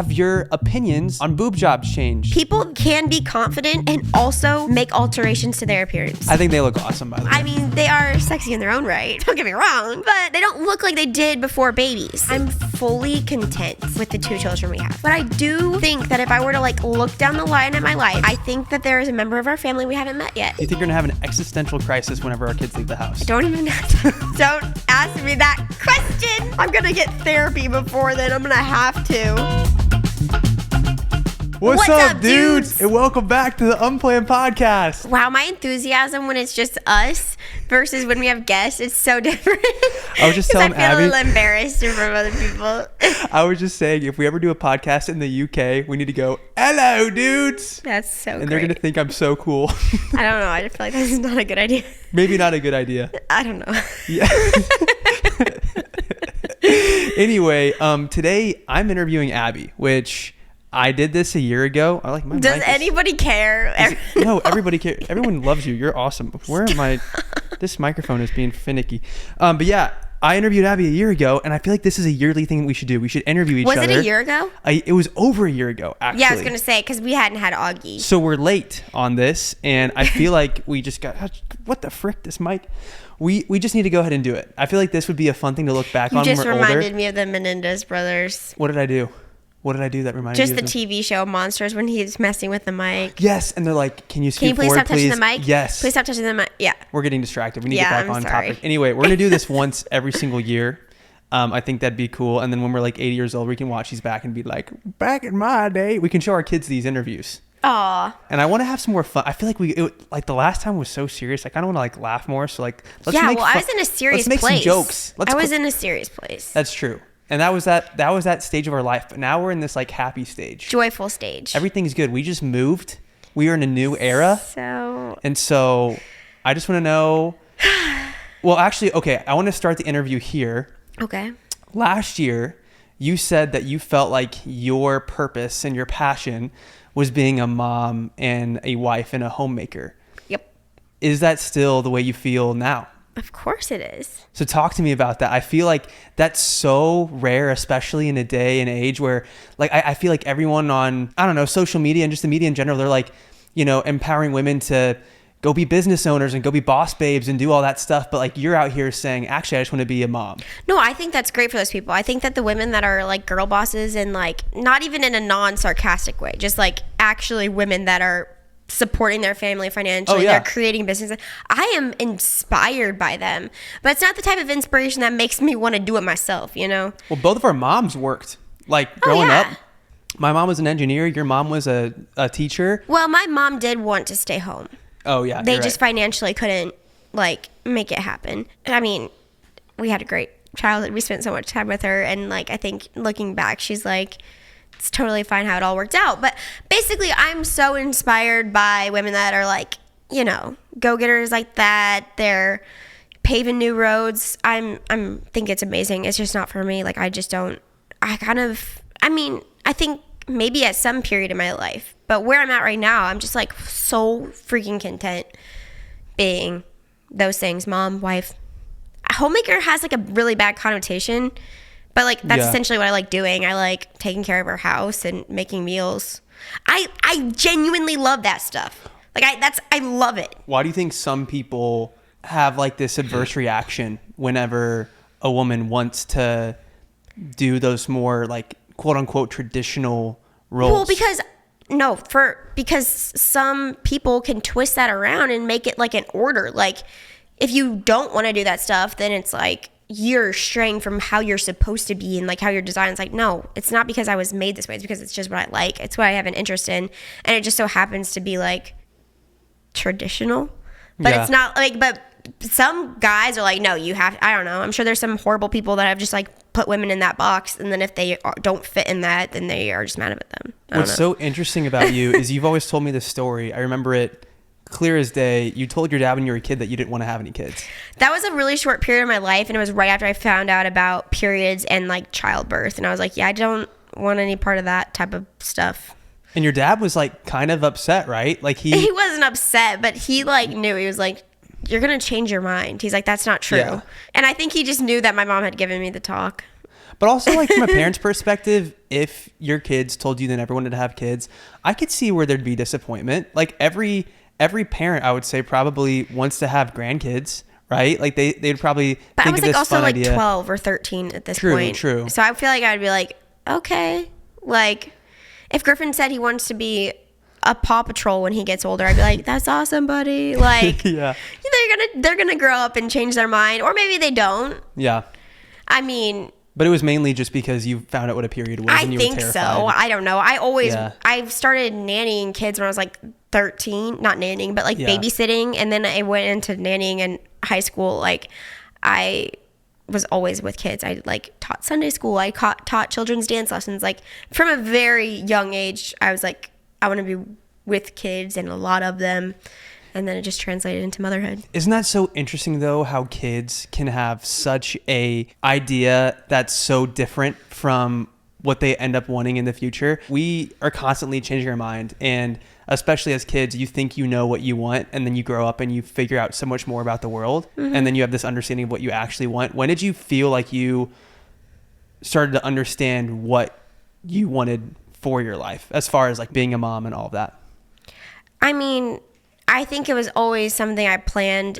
have your opinions on boob jobs changed? People can be confident and also make alterations to their appearance. I think they look awesome, by the way. I mean, they are sexy in their own right. Don't get me wrong, but they don't look like they did before babies. I'm fully content with the 2 children we have. But I do think that if I were to like look down the line at my life, I think that there is a member of our family we haven't met yet. You think you're gonna have an existential crisis whenever our kids leave the house? Don't ask me that question. I'm gonna get therapy before then. I'm gonna have to. What's up, dudes? And welcome back to the Unplanned podcast. Wow, my enthusiasm when it's just us versus when we have guests, it's so different. I was just telling Abby. I feel a little embarrassed in front of other people. I was just saying, if we ever do a podcast in the UK, we need to go, hello, dudes. That's so And they're going to think I'm so cool. I don't know. I just feel like this is not a good idea. Maybe not a good idea. I don't know. Yeah. Anyway, today I'm interviewing Abby, which I did this a year ago. I like my Does anybody care? No, everybody cares. Everyone loves you. You're awesome. Where am I? This microphone is being finicky. But yeah, I interviewed Abby a year ago, and I feel like this is a yearly thing we should do. We should interview each other. Was it a year ago? It was over a year ago, actually. Yeah, I was going to say, because we hadn't had Augie. So we're late on this, and I feel like we just got... What the frick, this mic? We just need to go ahead and do it. I feel like this would be a fun thing to look back on when we're older. You just reminded me of the Menendez brothers. What did I do? What did I do that reminded you of Just the TV show Monsters when he's messing with the mic. Yes, and they're like, can you scoot forward, please? Stop touching the mic? Yes. Please stop touching the mic. Yeah. We're getting distracted. We need to get back on sorry. topic. Anyway, we're going to do this once every single year. I think that'd be cool. And then when we're like 80 years old, we can watch these back and be like, back in my day. We can show our kids these interviews. Aw. And I want to have some more fun. I feel like like the last time was so serious. I kind of want to like laugh more. So like, let's make fun. I was in a serious place. Let's make some jokes. I was in a serious place. That's true. And that was that stage of our life. But now we're in this like happy stage. Joyful stage. Everything's good. We just moved. We are in a new era. So I just want to know. Well, actually, okay. I want to start the interview here. Okay. Last year, you said that you felt like your purpose and your passion was being a mom and a wife and a homemaker. Yep. Is that still the way you feel now? Of course it is. So talk to me about that. I feel like that's so rare, especially in a day and age where like I feel like everyone on, I don't know, social media and just the media in general, they're like, you know, empowering women to go be business owners and go be boss babes and do all that stuff. But like you're out here saying, actually, I just want to be a mom. No, I think that's great for those people. I think that the women that are like girl bosses and like not even in a non-sarcastic way, just like actually women that are supporting their family financially, they're creating businesses. I am inspired by them, but it's not the type of inspiration that makes me want to do it myself, you know? Well, both of our moms worked. Like growing up, my mom was an engineer. Your mom was a teacher. Well, my mom did want to stay home. Oh yeah. They just financially couldn't like make it happen. I mean, we had a great childhood. We spent so much time with her, and like I think looking back, she's like, it's totally fine how it all worked out. But basically, I'm so inspired by women that are like, you know, go-getters like that. They're paving new roads. I think it's amazing. It's just not for me. Like, I just don't, I think maybe at some period in my life, but where I'm at right now, I'm just like so freaking content being those things, mom, wife. Homemaker has like a really bad connotation. But like that's essentially what I like doing. I like taking care of our house and making meals. I genuinely love that stuff. Like I love it. Why do you think some people have like this adverse reaction whenever a woman wants to do those more like quote unquote traditional roles? Well, because some people can twist that around and make it like an order. Like if you don't want to do that stuff, then it's like you're straying from how you're supposed to be and like how you're designed. It's like, no, it's not because I was made this way. It's because it's just what I like. It's what I have an interest in. And it just so happens to be like traditional, but it's not like, but some guys are like, no, you have, I don't know. I'm sure there's some horrible people that have just like put women in that box. And then if they don't fit in that, then they are just mad at them. What's so interesting about you is you've always told me this story. I remember it clear as day. You told your dad when you were a kid that you didn't want to have any kids. That was a really short period of my life, and it was right after I found out about periods and like childbirth, and I was like, yeah, I don't want any part of that type of stuff. And your dad was like kind of upset, right? Like he wasn't upset, but he like knew. He was like, you're gonna change your mind. He's like, that's not true. And I think he just knew that my mom had given me the talk. But also, like, from a parent's perspective, if your kids told you they never wanted to have kids, I could see where there'd be disappointment. Like, every parent, I would say, probably wants to have grandkids, right? Like, they'd probably But I think was of like this also fun like idea. 12 or 13 at this True, point. true. So I feel like I'd be like, okay, like if Griffin said he wants to be a Paw Patrol when he gets older, I'd be like, that's awesome, buddy. Like, Yeah. they're gonna grow up and change their mind, or maybe they don't. Yeah. I mean, But it was mainly just because you found out what a period was I and you were think so. terrified. I don't know. Yeah. I started nannying kids when I was like 13, not nannying, but like Yeah. babysitting. And then I went into nannying in high school. Like I was always with kids. I like taught Sunday school. I taught children's dance lessons. Like from a very young age, I was like, I want to be with kids and a lot of them. And then it just translated into motherhood. Isn't that so interesting, though, how kids can have such a idea that's so different from what they end up wanting in the future? We are constantly changing our mind, and especially as kids, you think you know what you want, and then you grow up and you figure out so much more about the world, and then you have this understanding of what you actually want. When did you feel like you started to understand what you wanted for your life, as far as like being a mom and all of that? I mean, I think it was always something I planned,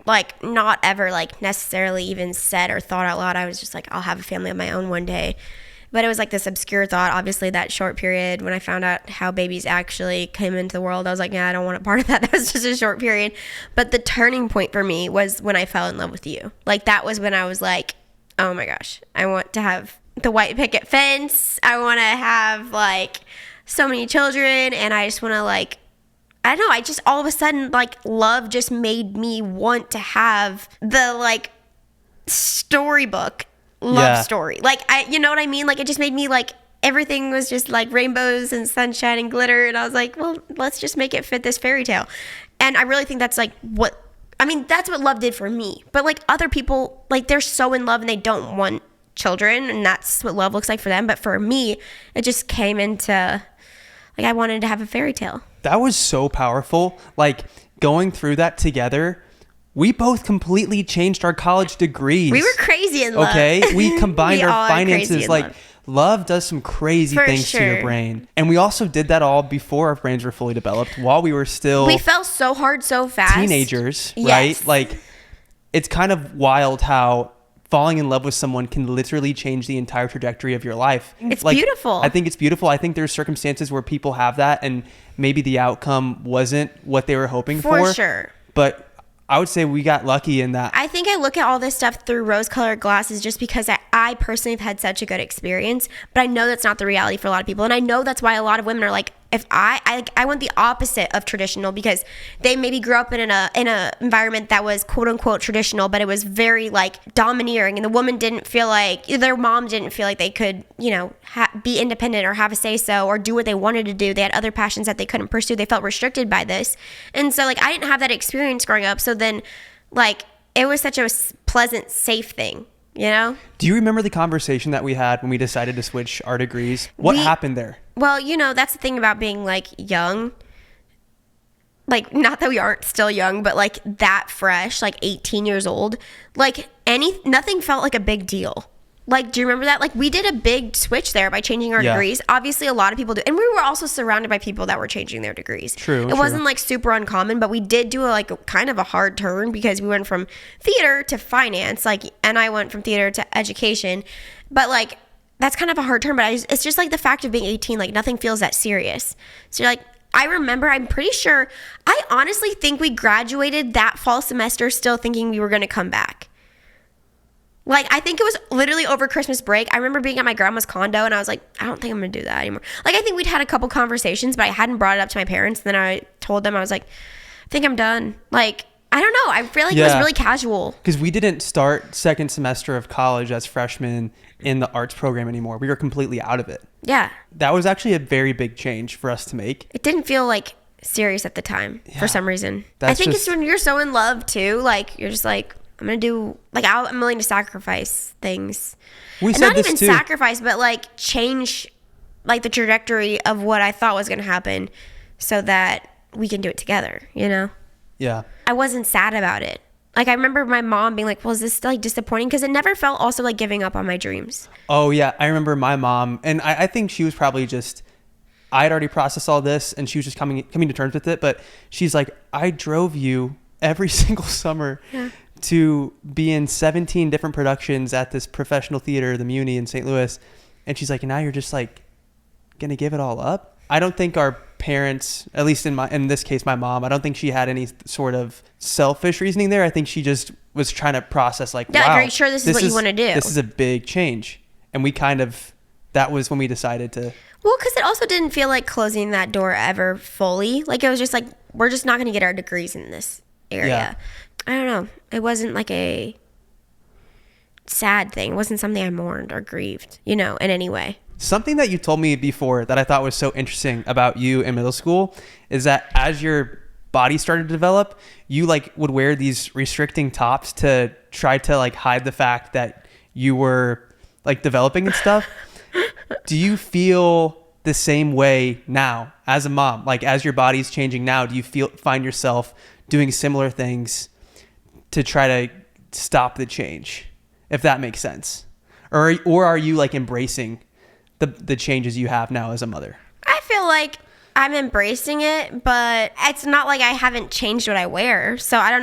like not ever like necessarily even said or thought out loud. I was just like, I'll have a family of my own one day. But it was like this obscure thought. Obviously, that short period when I found out how babies actually came into the world, I was like, yeah, I don't want a part of that. That was just a short period. But the turning point for me was when I fell in love with you. Like that was when I was like, oh my gosh, I want to have the white picket fence. I want to have like so many children, and I just want to like, I don't know, I just all of a sudden like love just made me want to have the like storybook love story. Like you know what I mean? Like it just made me like everything was just like rainbows and sunshine and glitter, and I was like, well, let's just make it fit this fairy tale. And I really think that's like that's what love did for me. But like other people, like they're so in love and they don't want children, and that's what love looks like for them. But for me, it just came into like I wanted to have a fairy tale. That was so powerful. Like going through that together, we both completely changed our college degrees. We were crazy in love. Okay, we combined We all our are crazy finances. in Like love. love does some crazy For things to your sure. brain, and we also did that all before our brains were fully developed, while we were still We fell so hard so fast. teenagers, Yes. right? Like it's kind of wild how falling in love with someone can literally change the entire trajectory of your life. It's like, beautiful. I think it's beautiful. I think there's circumstances where people have that and maybe the outcome wasn't what they were hoping for. For sure. But I would say we got lucky in that. I think I look at all this stuff through rose-colored glasses just because I personally have had such a good experience, but I know that's not the reality for a lot of people. And I know that's why a lot of women are like, if I want the opposite of traditional, because they maybe grew up in a environment that was quote unquote traditional, but it was very like domineering, and the woman didn't feel like, their mom didn't feel like they could, you know, be independent or have a say so or do what they wanted to do. They had other passions that they couldn't pursue. They felt restricted by this. And so like I didn't have that experience growing up. So then like it was such a pleasant, safe thing, you know? Do you remember the conversation that we had when we decided to switch our degrees? What happened there? Well, you know, that's the thing about being like young. Like, not that we aren't still young, but like that fresh, like 18 years old, like nothing felt like a big deal. Like, do you remember that? Like, we did a big switch there by changing our degrees. Obviously, a lot of people do. And we were also surrounded by people that were changing their degrees. True. It wasn't like super uncommon, but we did do a kind of a hard turn because we went from theater to finance, like, and I went from theater to education. But like, that's kind of a hard turn, but it's just like the fact of being 18, like nothing feels that serious. So you're like, I remember, I'm pretty sure, I honestly think we graduated that fall semester still thinking we were going to come back. Like, I think it was literally over Christmas break. I remember being at my grandma's condo and I was like, I don't think I'm going to do that anymore. Like, I think we'd had a couple conversations, but I hadn't brought it up to my parents. Then I told them, I was like, I think I'm done. Like, I don't know. I feel like it was really casual. Because we didn't start second semester of college as freshmen in the arts program anymore. We were completely out of it. Yeah. That was actually a very big change for us to make. It didn't feel like serious at the time for some reason. I That's think just- it's when you're so in love too. Like, you're just like, I'm going to do, like, I'm willing to sacrifice things. We And said not this even too. sacrifice, but like change like the trajectory of what I thought was going to happen so that we can do it together, you know? Yeah. I wasn't sad about it. Like, I remember my mom being like, well, is this like disappointing? Because it never felt also like giving up on my dreams. Oh yeah, I remember my mom, and I think she was probably just, I had already processed all this, and she was just coming to terms with it. But she's like, I drove you every single summer to be in 17 different productions at this professional theater, the Muni in St. Louis, and she's like, and now you're just like gonna give it all up? I don't think our parents, at least in this case, my mom, I don't think she had any sort of selfish reasoning there. I think she just was trying to process like, yeah, wow, are you sure this is what you want to do? This is a big change. And we that was when we decided to. Well, because it also didn't feel like closing that door ever fully. Like, it was just like, we're just not going to get our degrees in this area. Yeah. I don't know. It wasn't like a sad thing. It wasn't something I mourned or grieved, in any way. Something that you told me before that I thought was so interesting about you in middle school is that as your body started to develop, you like would wear these restricting tops to try to like hide the fact that you were like developing and stuff. Do you feel the same way now as a mom? Like, as your body's changing now, do you find yourself doing similar things to try to stop the change, if that makes sense? Or are you like embracing the changes you have now as a mother? I feel like I'm embracing it, but it's not like I haven't changed what I wear. So I don't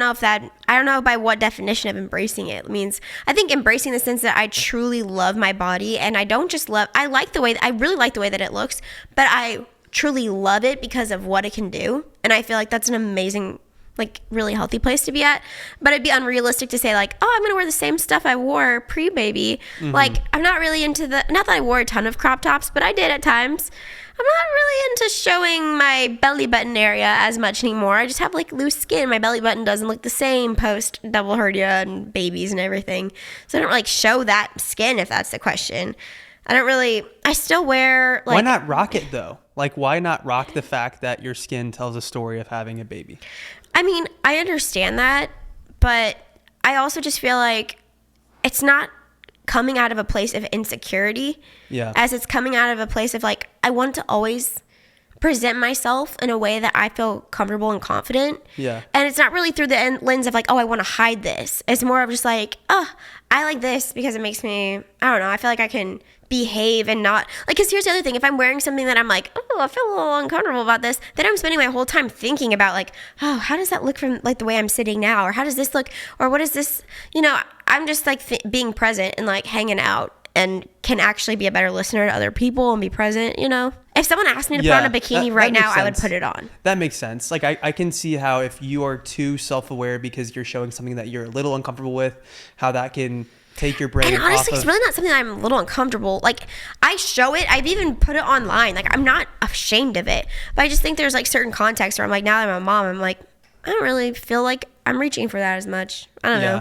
know by what definition of embracing it means. I think embracing the sense that I truly love my body, and I don't just I really like the way that it looks, but I truly love it because of what it can do. And I feel like that's an amazing, like, really healthy place to be at. But it'd be unrealistic to say like, oh, I'm gonna wear the same stuff I wore pre-baby. Like, I'm not really into not that I wore a ton of crop tops, but I did at times. I'm not really into showing my belly button area as much anymore. I just have like loose skin. My belly button doesn't look the same post double hernia and babies and everything. So I don't like show that skin, if that's the question. I still wear like. Why not rock it though? Like, why not rock the fact that your skin tells a story of having a baby? I mean, I understand that, but I also just feel like it's not coming out of a place of insecurity, as it's coming out of a place of like, I want to always present myself in a way that I feel comfortable and confident. Yeah. And it's not really through the lens of like, oh, I want to hide this. It's more of just like, oh, I like this because it makes me, I don't know, I feel like I can behave and not like, because here's the other thing, if I'm wearing something that I'm like, oh, I feel a little uncomfortable about this, then I'm spending my whole time thinking about like, oh, how does that look from like the way I'm sitting now, or how does this look, or what is this, I'm just like being present and like hanging out, and can actually be a better listener to other people and be present. If someone asked me to put on a bikini right now, I would put it on. That makes sense. Like, I can see how if you are too self-aware because you're showing something that you're a little uncomfortable with, how that can take your brain. And honestly, off it's really not something that I'm a little uncomfortable. Like, I show it. I've even put it online. Like, I'm not ashamed of it. But I just think there's like certain contexts where I'm like, now that I'm a mom, I'm like, I don't really feel like I'm reaching for that as much. I don't know.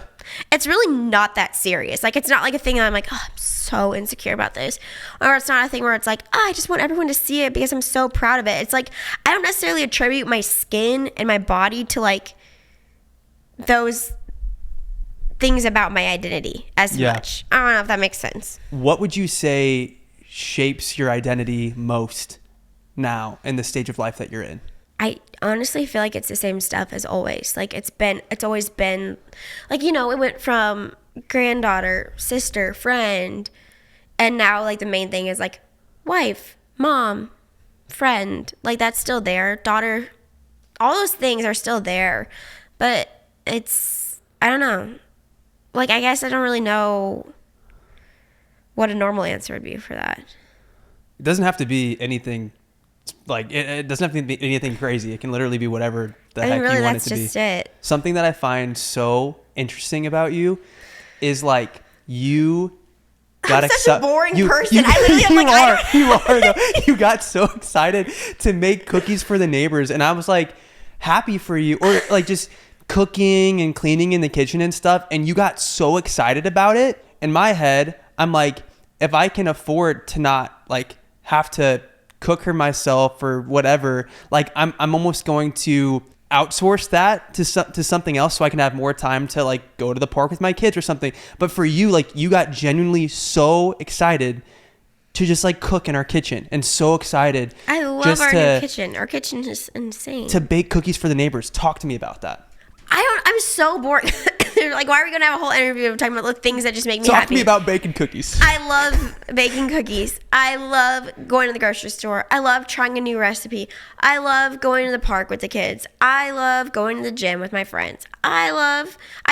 It's really not that serious. Like, it's not like a thing that I'm like, oh, I'm so insecure about this. Or it's not a thing where it's like, oh, I just want everyone to see it because I'm so proud of it. It's like, I don't necessarily attribute my skin and my body to like those things about my identity as much. I don't know if that makes sense. What would you say shapes your identity most now in the stage of life that you're in? I honestly feel like it's the same stuff as always. Like, it's always been like, it went from granddaughter, sister, friend, and now like the main thing is like wife, mom, friend. Like, that's still there. Daughter, all those things are still there, but it's, I don't know. Like, I guess I don't really know what a normal answer would be for that. It doesn't have to be anything. Like, it doesn't have to be anything crazy. It can literally be whatever the heck really, you want it that's to be. just it. Something that I find so interesting about you is like, you got I'm such a boring person. I literally am like, you are though. You got so excited to make cookies for the neighbors, and I was like happy for you, or like just cooking and cleaning in the kitchen and stuff, and you got so excited about it. In my head, I'm like, if I can afford to not like have to cook her myself or whatever, like I'm almost going to outsource that to something else so I can have more time to like go to the park with my kids or something. But for you, like, you got genuinely so excited to just like cook in our kitchen, and so excited. I love our new kitchen. Our kitchen is insane. To bake cookies for the neighbors. Talk to me about that. I'm so boring. They're like, why are we going to have a whole interview of talking about the things that just make me Talk happy? to me about baking cookies. I love baking cookies. I love going to the grocery store. I love trying a new recipe. I love going to the park with the kids. I love going to the gym with my friends. I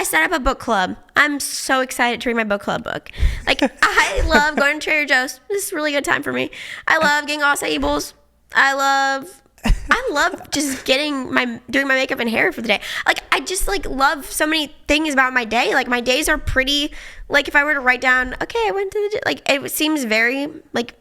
set up a book club. I'm so excited to read my book club book. Like, I love going to Trader Joe's. This is a really good time for me. I love getting acai bowls. I love just doing my makeup and hair for the day. Like, I just like love so many things about my day. Like, my days are pretty, like, if I were to write down, okay, I went to the gym, like, it seems very like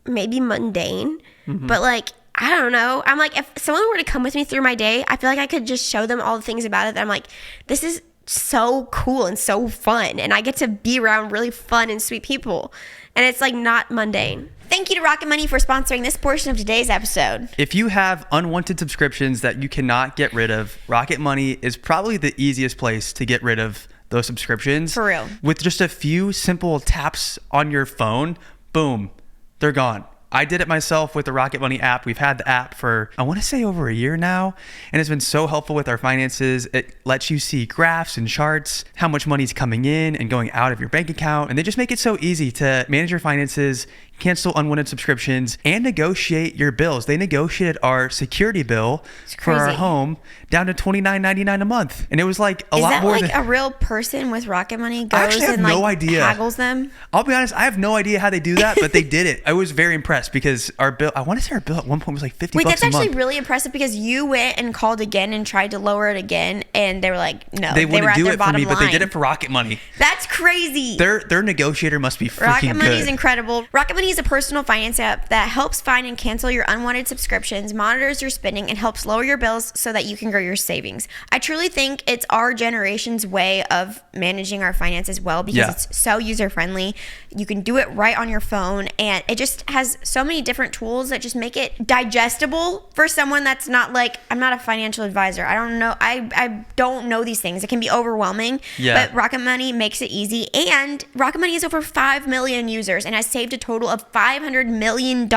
maybe mundane, but like, I don't know. I'm like, if someone were to come with me through my day, I feel like I could just show them all the things about it that I'm like, this is so cool and so fun, and I get to be around really fun and sweet people, and it's like not mundane. Thank you to Rocket Money for sponsoring this portion of today's episode. If you have unwanted subscriptions that you cannot get rid of, Rocket Money is probably the easiest place to get rid of those subscriptions. For real. With just a few simple taps on your phone, boom, they're gone. I did it myself with the Rocket Money app. We've had the app for, I want to say, over a year now, and it's been so helpful with our finances. It lets you see graphs and charts, how much money's coming in and going out of your bank account, and they just make it so easy to manage your finances, cancel unwanted subscriptions, and negotiate your bills. They negotiated our security bill for our home down to $29.99 a month, and it was like a lot more. Is that like a real person with Rocket Money goes I actually have and no like idea. haggles them? I'll be honest, I have no idea how they do that, but they did it. I was very impressed because our bill, I want to say our bill at one point was like $50 a month. Wait, that's actually really impressive because you went and called again and tried to lower it again, and they were like, no, they wouldn't do it for me, line. but they did it for Rocket Money. That's crazy. Their negotiator must be freaking Rocket Money is good. incredible. Rocket Money is a personal finance app that helps find and cancel your unwanted subscriptions, monitors your spending, and helps lower your bills so that you can grow your savings. I truly think it's our generation's way of managing our finances well because it's so user-friendly. You can do it right on your phone, and it just has so many different tools that just make it digestible for someone that's not like, I'm not a financial advisor. I don't know. I don't know these things. It can be overwhelming, but Rocket Money makes it easy. And Rocket Money has over 5 million users and has saved a total of $500 million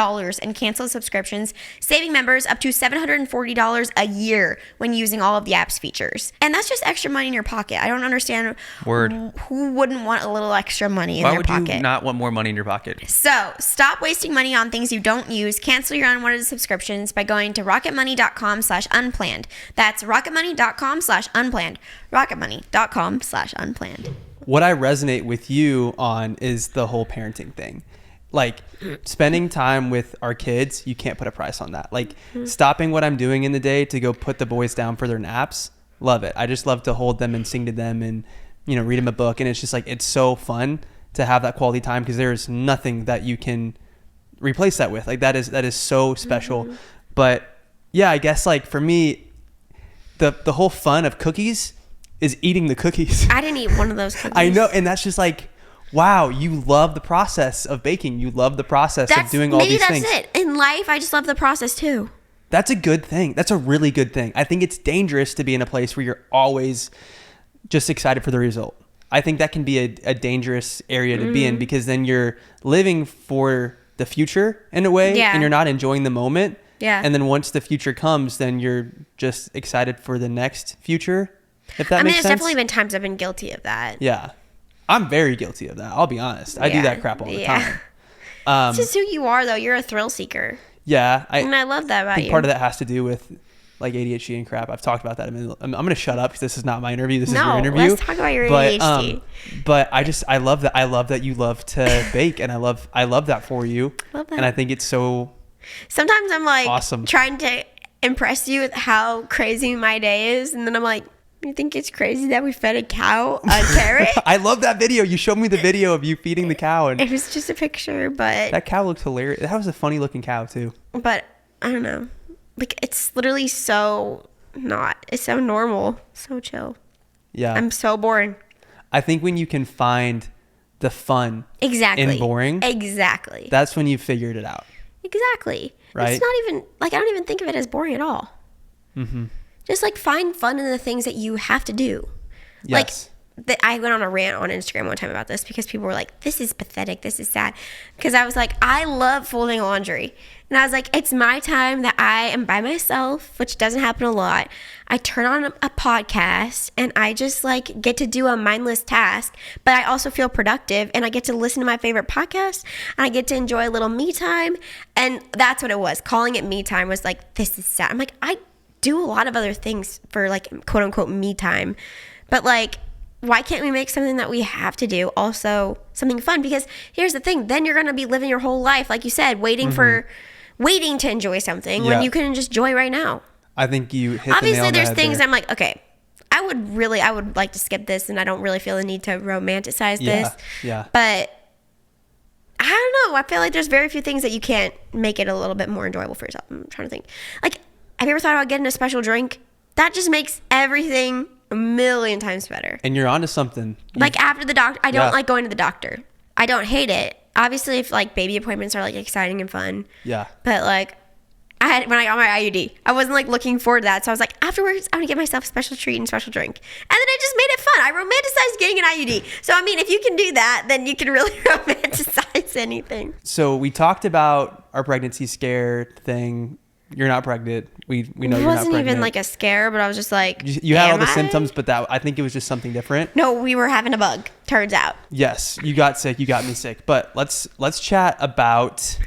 in canceled subscriptions, saving members up to $740 a year when using all of the app's features. And that's just extra money in your pocket. I don't understand who wouldn't want a little extra money in their pocket. Why would you not want more money in your pocket? So stop wasting money on things you don't use. Cancel your unwanted subscriptions by going to rocketmoney.com/unplanned. That's rocketmoney.com/unplanned. rocketmoney.com/unplanned. What I resonate with you on is the whole parenting thing. Like, spending time with our kids, you can't put a price on that. Like, stopping what I'm doing in the day to go put the boys down for their naps, love it. I just love to hold them and sing to them and, read them a book. And it's just like, it's so fun to have that quality time because there's nothing that you can replace that with. Like, that is so special. But yeah, I guess like for me, the whole fun of cookies is eating the cookies. I didn't eat one of those cookies. I know. And that's just like, wow, you love the process of baking. You love the process of doing all these things. Maybe that's it. In life, I just love the process too. That's a good thing. That's a really good thing. I think it's dangerous to be in a place where you're always just excited for the result. I think that can be a dangerous area to be in because then you're living for the future in a way and you're not enjoying the moment. Yeah. And then once the future comes, then you're just excited for the next future, if that makes sense. There's definitely been times I've been guilty of that. Yeah. I'm very guilty of that. I'll be honest. I do that crap all the time. It's just who you are, though. You're a thrill seeker. Yeah. And I love that about you. Part of that has to do with like ADHD and crap. I've talked about that. I'm going to shut up because this is not my interview. This is your interview. Let's talk about your ADHD. But I love that. I love that you love to bake, and I love that for you. Love that. And I think it's so. Sometimes I'm like awesome. Trying to impress you with how crazy my day is, and then I'm like, you think it's crazy that we fed a cow a carrot? I love that video. You showed me the video of you feeding the cow, and it was just a picture, but that cow looked hilarious. That was a funny looking cow too. But I don't know. Like, it's literally it's so normal, so chill. Yeah. I'm so bored. I think when you can find the fun in boring, that's when you've figured it out. Exactly. Right? It's not even, like, I don't even think of it as boring at all. Just, like, find fun in the things that you have to do. Yes. I went on a rant on Instagram one time about this because people were like, this is pathetic, this is sad. Because I was like, I love folding laundry. And I was like, it's my time that I am by myself, which doesn't happen a lot. I turn on a podcast and I just like get to do a mindless task, but I also feel productive and I get to listen to my favorite podcast and I get to enjoy a little me time. And that's what it was. Calling it me time was like, this is sad. I'm like, I do a lot of other things for like quote unquote me time, but like, why can't we make something that we have to do also something fun? Because here's the thing, then you're going to be living your whole life, like you said, waiting to enjoy something when you can just enjoy right now. I think you hit the nail on Obviously, the there's head things there. I'm like, okay, I would like to skip this, and I don't really feel the need to romanticize this. Yeah. But I don't know. I feel like there's very few things that you can't make it a little bit more enjoyable for yourself. I'm trying to think. Like, have you ever thought about getting a special drink? That just makes everything a million times better. And you're onto something. Like after the doctor, I don't like going to the doctor. I don't hate it. Obviously, if like baby appointments are like exciting and fun. Yeah. But like, when I got my IUD, I wasn't like looking forward to that. So I was like, afterwards, I'm gonna get myself a special treat and special drink. And then I just made it fun. I romanticized getting an IUD. So I mean, if you can do that, then you can really romanticize anything. So we talked about our pregnancy scare thing. You're not pregnant. We know you're not pregnant. It wasn't even like a scare, but I was just like, you had all the symptoms, but that I think it was just something different. No, we were having a bug. Turns out. Yes, you got sick. You got me sick. But let's chat about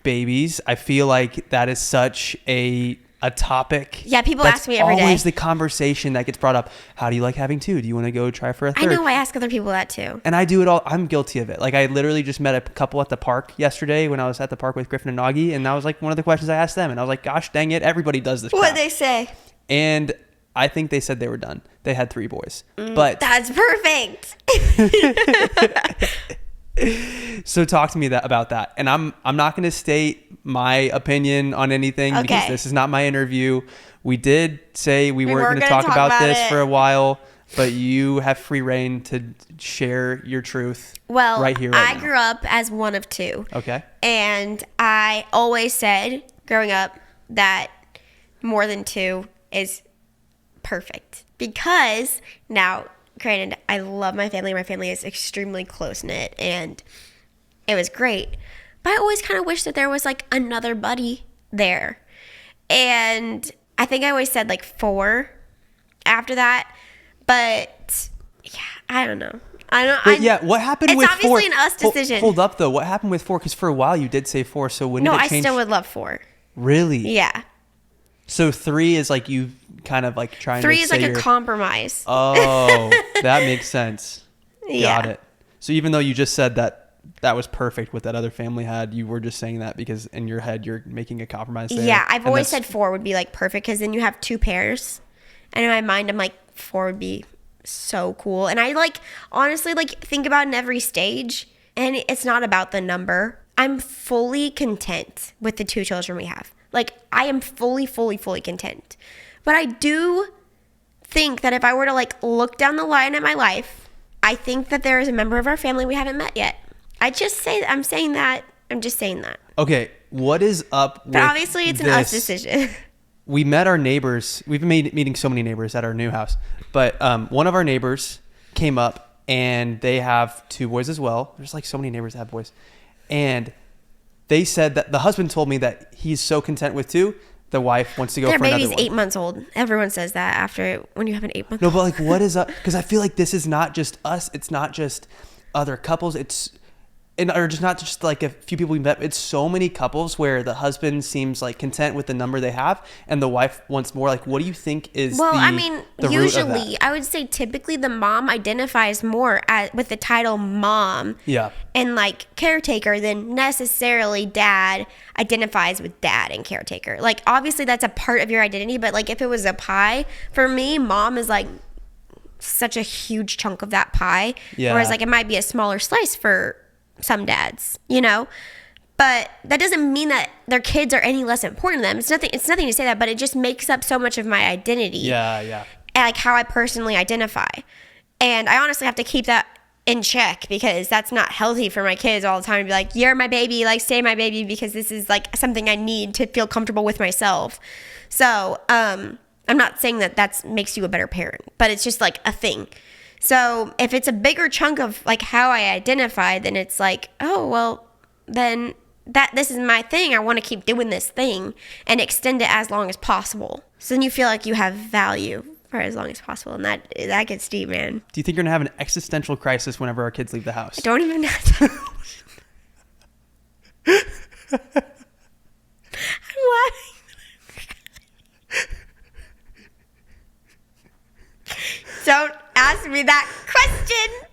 babies. I feel like that is such a topic. Yeah, people ask me every day. Always the conversation that gets brought up. How do you like having two? Do you want to go try for a third? I know. I ask other people that too. And I do it all. I'm guilty of it. Like I literally just met a couple at the park yesterday when I was at the park with Griffin and Nagi, and that was like one of the questions I asked them. And I was like, gosh dang it, everybody does this. What'd they say? And I think they said they were done. They had 3 boys. But that's perfect. So talk to me about that. And I'm not going to state my opinion on anything because this is not my interview. We did say we weren't going to talk about this for a while, but you have free reign to share your truth. Well, right here, I grew up as one of 2. Okay. And I always said growing up that more than 2 is perfect because now, granted, I love my family. My family is extremely close-knit, and it was great. But I always kind of wish that there was, like, another buddy there. And I think I always said, like, 4 after that. But, yeah, I don't know. What happened with 4? It's obviously an us decision. Hold up, though. What happened with 4? Because for a while you did say 4, so when did it change? No, I still would love 4. Really? Yeah. So 3 is, like, you kind of, like, trying to say 3 is, like, a compromise. Oh, that makes sense. Yeah. Got it. So even though you just said that was perfect what that other family had, you were just saying that because in your head you're making a compromise there. Yeah, I've always said 4 would be like perfect because then you have 2 pairs. And in my mind, I'm like, 4 would be so cool. And I like, honestly, like think about in every stage, and it's not about the number. I'm fully content with the 2 children we have. Like I am fully content. But I do think that if I were to like look down the line at my life, I think that there is a member of our family we haven't met yet. I'm just saying that. Okay, what is up with But obviously it's an us decision. We met our neighbors. We've been meeting so many neighbors at our new house. But one of our neighbors came up and they have 2 boys as well. There's like so many neighbors that have boys. And they said that the husband told me that he's so content with 2. The wife wants to go for another one. Their baby's 8 months old. Everyone says that after when you have an 8-month-old. No, but like what is up? Because I feel like this is not just us. It's not just other couples. Or just not just like a few people we met. It's so many couples where the husband seems like content with the number they have and the wife wants more. Like, what do you think is the root of that? I would say typically the mom identifies more with the title mom and like caretaker than necessarily dad identifies with dad and caretaker. Like, obviously that's a part of your identity, but like if it was a pie, for me, mom is like such a huge chunk of that pie. Yeah. Whereas like it might be a smaller slice for some dads, you know, but that doesn't mean that their kids are any less important to them. It's nothing to say that, but it just makes up so much of my identity. Yeah. And like how I personally identify. And I honestly have to keep that in check because that's not healthy for my kids all the time to be like, you're my baby, like stay my baby, because this is like something I need to feel comfortable with myself. So, I'm not saying that makes you a better parent, but it's just like a thing. So if it's a bigger chunk of like how I identify, then it's like, oh, well, then this is my thing. I want to keep doing this thing and extend it as long as possible. So then you feel like you have value for as long as possible. And that gets deep, man. Do you think you're going to have an existential crisis whenever our kids leave the house? I don't even know. I'm laughing. Don't ask me that question.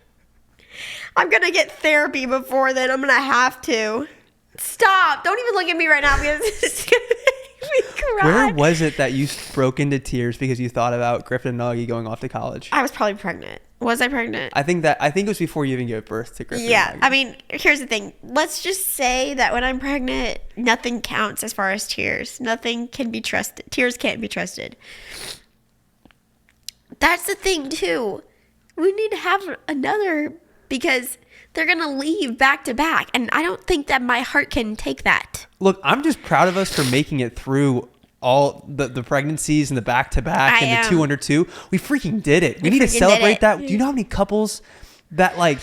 I'm going to get therapy before then. I'm going to have to. Stop. Don't even look at me right now because it's going to make me cry. Where was it that you broke into tears because you thought about Griffin and Augie going off to college? I was probably pregnant. Was I pregnant? I think it was before you even gave birth to Griffin. Yeah. And Augie. I mean, here's the thing. Let's just say that when I'm pregnant, nothing counts as far as tears. Nothing can be trusted. Tears can't be trusted. That's the thing, too. We need to have another because they're going to leave back to back. And I don't think that my heart can take that. Look, I'm just proud of us for making it through all the pregnancies and the back-to-back and the 2 under 2. We freaking did it. We need to celebrate that. Do you know how many couples that like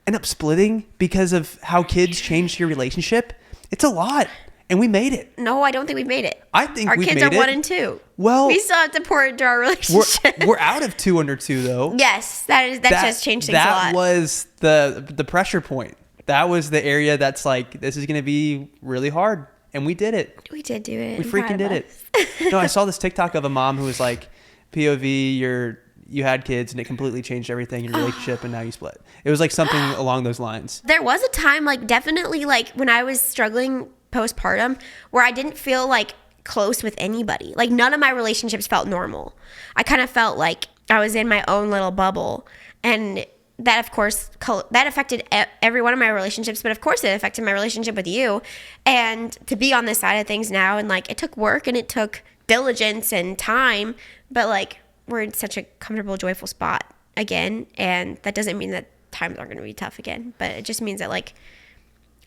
end up splitting because of how kids changed your relationship? It's a lot. And we made it. No, I don't think we've made it. I think our we made kids it. are 1 and 2. Well, we still have to pour into our relationship. We're out of 2 under 2 though. Yes, that just changed things a lot. That was the pressure point. That was the area that's like, this is going to be really hard. And we did it. We did do it. We freaking did it. No, I saw this TikTok of a mom who was like, POV, you had kids and it completely changed everything in your relationship and now you split. It was like something along those lines. There was a time, like definitely like when I was struggling postpartum where I didn't feel like close with anybody. Like none of my relationships felt normal. I kind of felt like I was in my own little bubble. And that, of course, that affected every one of my relationships. But of course, it affected my relationship with you. And to be on this side of things now, and like it took work and it took diligence and time. But like we're in such a comfortable, joyful spot again. And that doesn't mean that times aren't going to be tough again. But it just means that like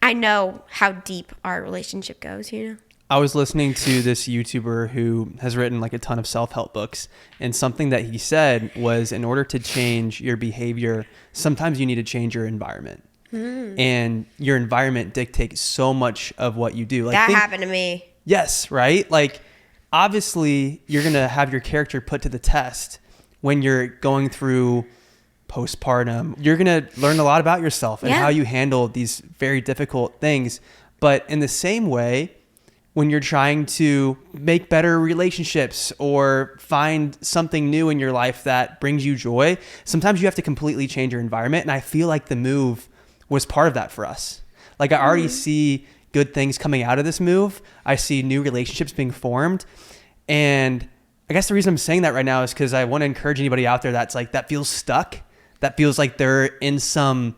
I know how deep our relationship goes, you know? I was listening to this YouTuber who has written like a ton of self-help books. And something that he said was in order to change your behavior, sometimes you need to change your environment. And your environment dictates so much of what you do. Like that happened to me. Yes, right? Like obviously you're going to have your character put to the test when you're going through postpartum. You're going to learn a lot about yourself and how you handle these very difficult things. But in the same way, when you're trying to make better relationships or find something new in your life that brings you joy, sometimes you have to completely change your environment. And I feel like the move was part of that for us. Like I already see good things coming out of this move. I see new relationships being formed. And I guess the reason I'm saying that right now is because I want to encourage anybody out there that's like, that feels stuck. That feels like they're in some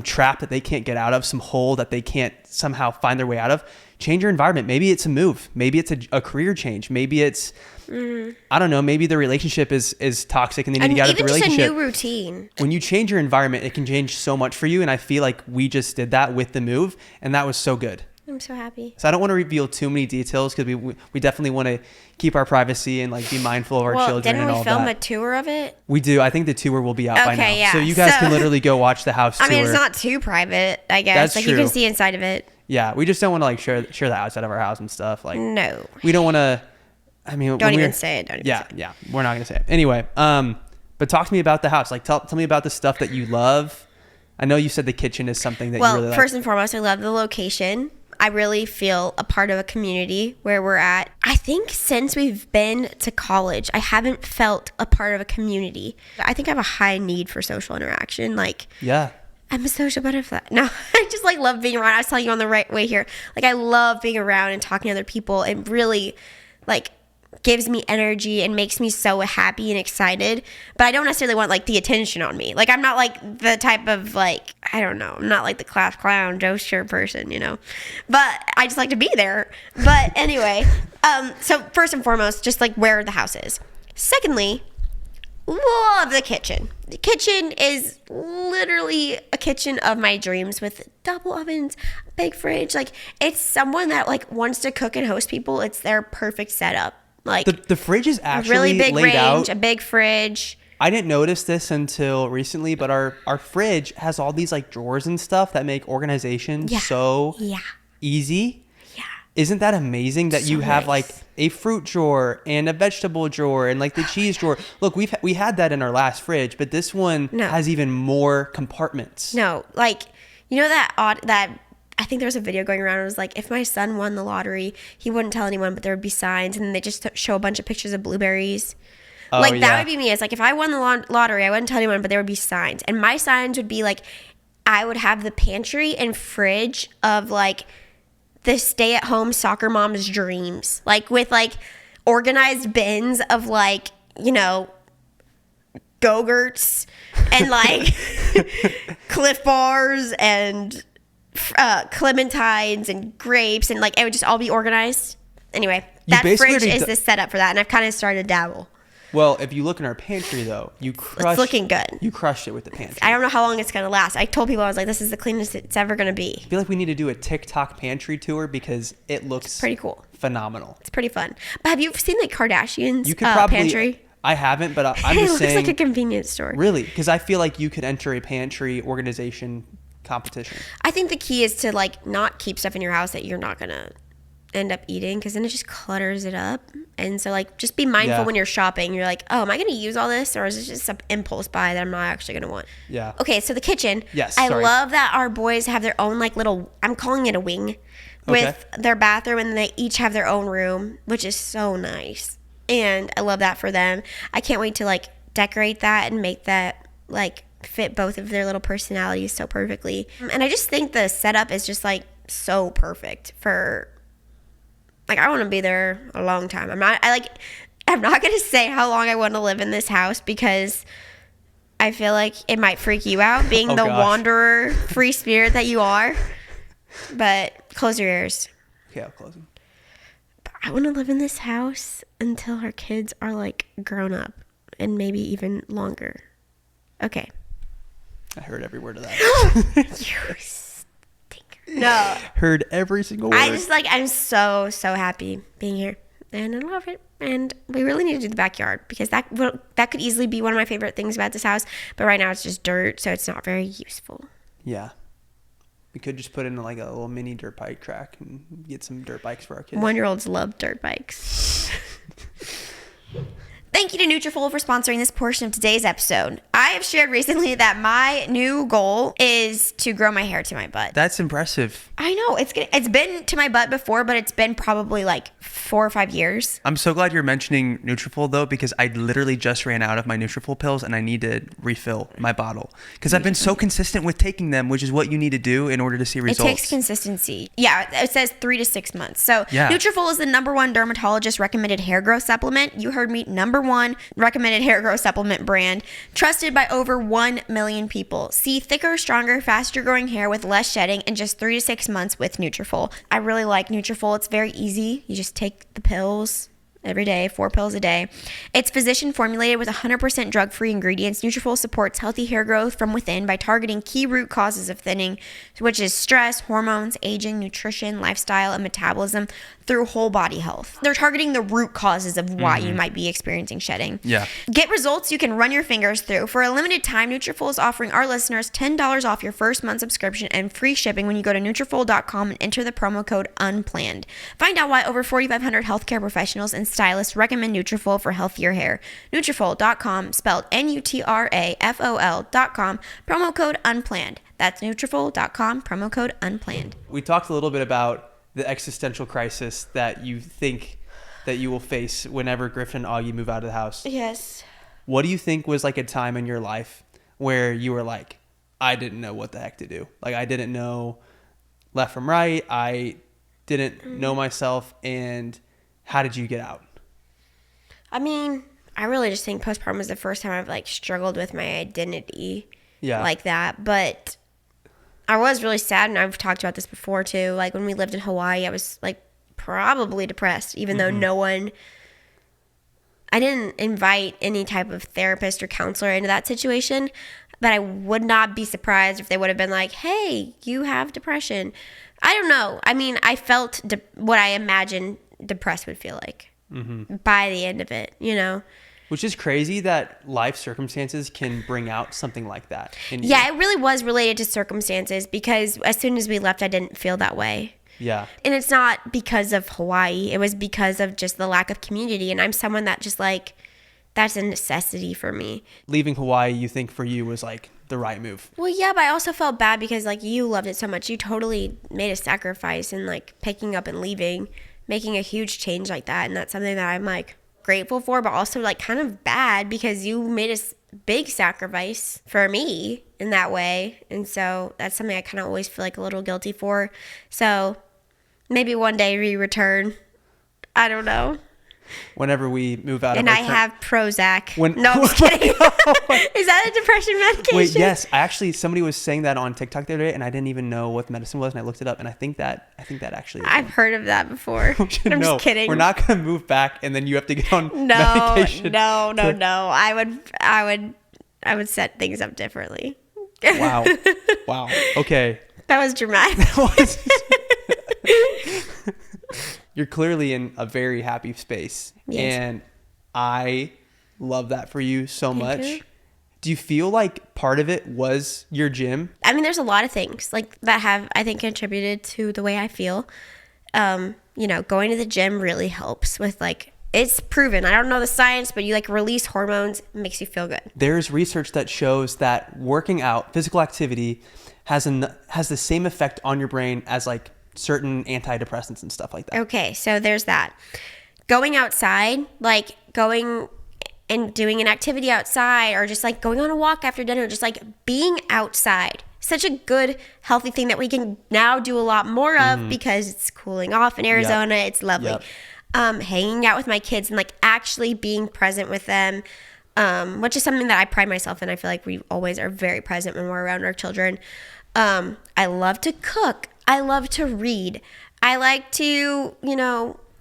trap that they can't get out of, some hole that they can't somehow find their way out of. Change your environment. Maybe it's a move. Maybe it's a career change. Maybe it's, I don't know, maybe the relationship is toxic and they need to get out of the relationship. Even just a new routine. When you change your environment, it can change so much for you. And I feel like we just did that with the move and that was so good. I'm so happy. So I don't want to reveal too many details because we definitely want to keep our privacy and like be mindful of our children and all that. Didn't we film a tour of it? We do. I think the tour will be out by now. Yeah. So you guys can literally go watch the house tour. I mean, it's not too private, I guess. That's like true. You can see inside of it. Yeah, we just don't want to like share the outside of our house and stuff. Like no. We don't want to. I mean, don't even say it. Yeah, we're not gonna say it anyway. But talk to me about the house. Like tell me about the stuff that you love. I know you said the kitchen is something that you really like. Well, first and foremost, I love the location. I really feel a part of a community where we're at. I think since we've been to college, I haven't felt a part of a community. I think I have a high need for social interaction. Like, yeah, I'm a social butterfly. No, I just like love being around. I was telling you on the right way here. Like, I love being around and talking to other people. It really, like, gives me energy and makes me so happy and excited. But I don't necessarily want like the attention on me. Like I'm not like the type of like, I don't know, I'm not like the class clown jokester person, you know, but I just like to be there. But anyway, so first and foremost, just like where the house is. Secondly, love the kitchen. The kitchen is literally a kitchen of my dreams with double ovens, big fridge. Like it's someone that like wants to cook and host people. It's their perfect setup. Like the fridge is actually really big laid range, out. a big fridge. I didn't notice this until recently, but our fridge has all these like drawers and stuff that make organization so easy. Yeah. Isn't that amazing that So you have nice. like a fruit drawer and a vegetable drawer and like the cheese drawer? Look, we had that in our last fridge, but this one has even more compartments. No, like, you know that I think there was a video going around. It was like, if my son won the lottery, he wouldn't tell anyone, but there would be signs, and then they just show a bunch of pictures of blueberries. Oh, like, that would be me. It's like, if I won the lottery, I wouldn't tell anyone, but there would be signs. And my signs would be like, I would have the pantry and fridge of like the stay-at-home soccer mom's dreams, like with like organized bins of like, you know, Go-Gurts and like Cliff Bars and clementines and grapes, and like it would just all be organized. Anyway, that fridge is the setup for that, and I've kind of started to dabble. Well, if you look in our pantry though, it's looking good. You crushed it with the pantry. I don't know how long it's gonna last. I told people, I was like, this is the cleanest it's ever gonna be. I feel like we need to do a TikTok pantry tour because it looks pretty cool, phenomenal. It's pretty fun. But have you seen the Kardashians' you could probably, pantry? I haven't, but I'm just saying. It looks like a convenience store. Really? Because I feel like you could enter a pantry organization competition. I think the key is to like not keep stuff in your house that you're not gonna end up eating, because then it just clutters it up. And so like just be mindful when you're shopping. You're like, oh, am I gonna use all this, or is it just an impulse buy that I'm not actually gonna want? Yeah. Okay, so the kitchen. Yes. I love that our boys have their own like little, I'm calling it a wing, with their bathroom, and they each have their own room, which is so nice. And I love that for them. I can't wait to like decorate that and make that like fit both of their little personalities so perfectly. And I just think the setup is just like so perfect for, like, I want to be there a long time. I'm not going to say how long I want to live in this house, because I feel like it might freak you out being the wanderer free spirit that you are. But close your ears. Okay, I'll close them. I want to live in this house until our kids are like grown up, and maybe even longer. Okay. I heard every word of that. You stinker. No. Heard every single word. I'm so happy being here, and I love it. And we really need to do the backyard, because that could easily be one of my favorite things about this house. But right now it's just dirt, so it's not very useful. Yeah. We could just put in like a little mini dirt bike track and get some dirt bikes for our kids. 1-year-olds love dirt bikes. Thank you to Nutrafol for sponsoring this portion of today's episode. I have shared recently that my new goal is to grow my hair to my butt. That's impressive. I know. It's been to my butt before, but it's been probably like 4 or 5 years. I'm so glad you're mentioning Nutrafol though, because I literally just ran out of my Nutrafol pills and I need to refill my bottle, because I've been so consistent with taking them, which is what you need to do in order to see results. It takes consistency. Yeah, it says 3 to 6 months. So yeah. Nutrafol is the #1 dermatologist recommended hair growth supplement. You heard me, #1 recommended hair growth supplement brand, trusted by over 1 million people. See thicker, stronger, faster growing hair with less shedding in just 3 to 6 months with Nutrafol. I really like Nutrafol. It's very easy. You just take the pills every day, 4 pills a day. It's physician formulated with 100% drug-free ingredients. Nutrafol supports healthy hair growth from within by targeting key root causes of thinning, which is stress, hormones, aging, nutrition, lifestyle, and metabolism, through whole body health. They're targeting the root causes of why you might be experiencing shedding. Yeah. Get results you can run your fingers through. For a limited time, Nutrafol is offering our listeners $10 off your first month subscription and free shipping when you go to Nutrafol.com and enter the promo code UNPLANNED. Find out why over 4,500 healthcare professionals and stylists recommend Nutrafol for healthier hair. Nutrafol.com, spelled Nutrafol.com, promo code UNPLANNED. That's Nutrafol.com, promo code UNPLANNED. We talked a little bit about the existential crisis that you think that you will face whenever Griffin and Augie move out of the house. Yes. What do you think was like a time in your life where you were like, I didn't know what the heck to do? Like, I didn't know left from right. I didn't know myself. And how did you get out? I mean, I really just think postpartum was the first time I've like struggled with my identity like that. But I was really sad, and I've talked about this before too. Like when we lived in Hawaii, I was like probably depressed, even though I didn't invite any type of therapist or counselor into that situation. But I would not be surprised if they would have been like, hey, you have depression. I don't know. I mean, I felt what I imagined depressed would feel like by the end of it, you know? Which is crazy that life circumstances can bring out something like that in you. Yeah, it really was related to circumstances, because as soon as we left, I didn't feel that way. Yeah. And it's not because of Hawaii. It was because of just the lack of community. And I'm someone that just like, that's a necessity for me. Leaving Hawaii, you think for you was like the right move? Well, yeah, but I also felt bad because like you loved it so much. You totally made a sacrifice in like picking up and leaving, making a huge change like that. And that's something that I'm like grateful for, but also like kind of bad because you made a big sacrifice for me in that way. And so that's something I kind of always feel like a little guilty for. So maybe one day we return. I don't know. Whenever we move out and of I have Prozac. No, I'm just kidding. Is that a depression medication? Wait, yes. Actually, somebody was saying that on TikTok the other day, and I didn't even know what the medicine was, and I looked it up, and I think that actually is I've heard of that before. I'm just kidding. We're not going to move back, and then you have to get on medication. No. I would set things up differently. Wow. Okay. That was dramatic. You're clearly in a very happy space. Yes. And I love that for you so much. You. Do you feel like part of it was your gym? I mean, there's a lot of things like that have, I think, contributed to the way I feel. Going to the gym really helps with like, it's proven. I don't know the science, but you like release hormones, it makes you feel good. There's research that shows that working out, physical activity has the same effect on your brain as like certain antidepressants and stuff like that. Okay, so there's that. Going outside, like going and doing an activity outside, or just like going on a walk after dinner, just like being outside. Such a good, healthy thing that we can now do a lot more of because it's cooling off in Arizona. Yep. It's lovely. Yep. Hanging out with my kids and like actually being present with them, which is something that I pride myself in. I feel like we always are very present when we're around our children. I love to cook. I love to read. I like to,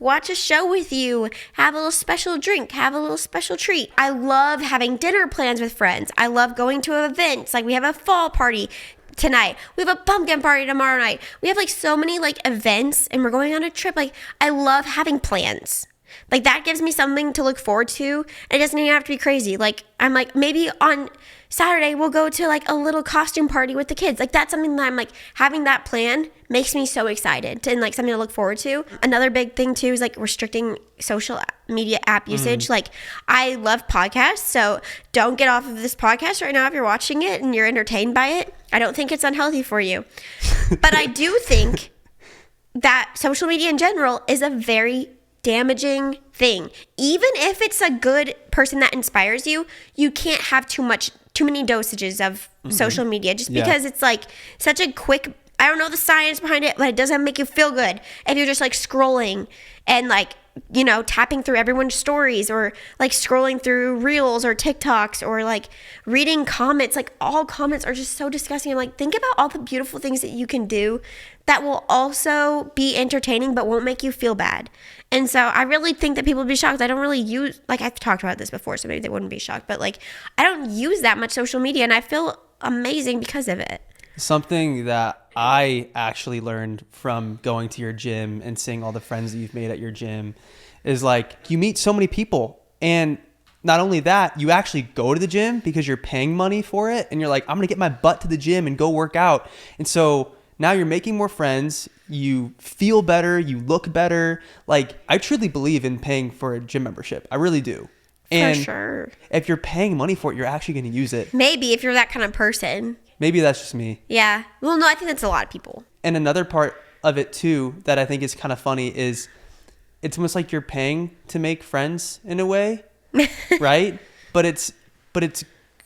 watch a show with you, have a little special drink, have a little special treat. I love having dinner plans with friends. I love going to events. Like we have a fall party tonight. We have a pumpkin party tomorrow night. We have like so many like events and we're going on a trip. Like I love having plans. Like that gives me something to look forward to. It doesn't even have to be crazy. Like I'm like, maybe on Saturday we'll go to like a little costume party with the kids. Like that's something that I'm like, having that plan makes me so excited and like something to look forward to. Another big thing too is like restricting social media app usage. Like I love podcasts, so don't get off of this podcast right now if you're watching it and you're entertained by it. I don't think it's unhealthy for you. But I do think that social media in general is a very damaging thing. Even if it's a good person that inspires you, you can't have too many dosages of social media just because it's like such a quick, I don't know the science behind it, but it doesn't make you feel good if you're just like scrolling and like, tapping through everyone's stories or like scrolling through reels or TikToks or like reading comments. Like all comments are just so disgusting. I'm like, think about all the beautiful things that you can do that will also be entertaining but won't make you feel bad. And so I really think that people would be shocked. I don't really use, like I've talked about this before, so maybe they wouldn't be shocked, but like I don't use that much social media and I feel amazing because of it. Something that I actually learned from going to your gym and seeing all the friends that you've made at your gym is like you meet so many people, and not only that, you actually go to the gym because you're paying money for it and you're like, I'm going to get my butt to the gym and go work out. And so now you're making more friends, you feel better, you look better. Like I truly believe in paying for a gym membership. I really do. And for sure. If you're paying money for it, you're actually going to use it. Maybe if you're that kind of person. Maybe that's just me. Yeah. Well, no, I think that's a lot of people. And another part of it too that I think is kind of funny is it's almost like you're paying to make friends in a way, right? But it's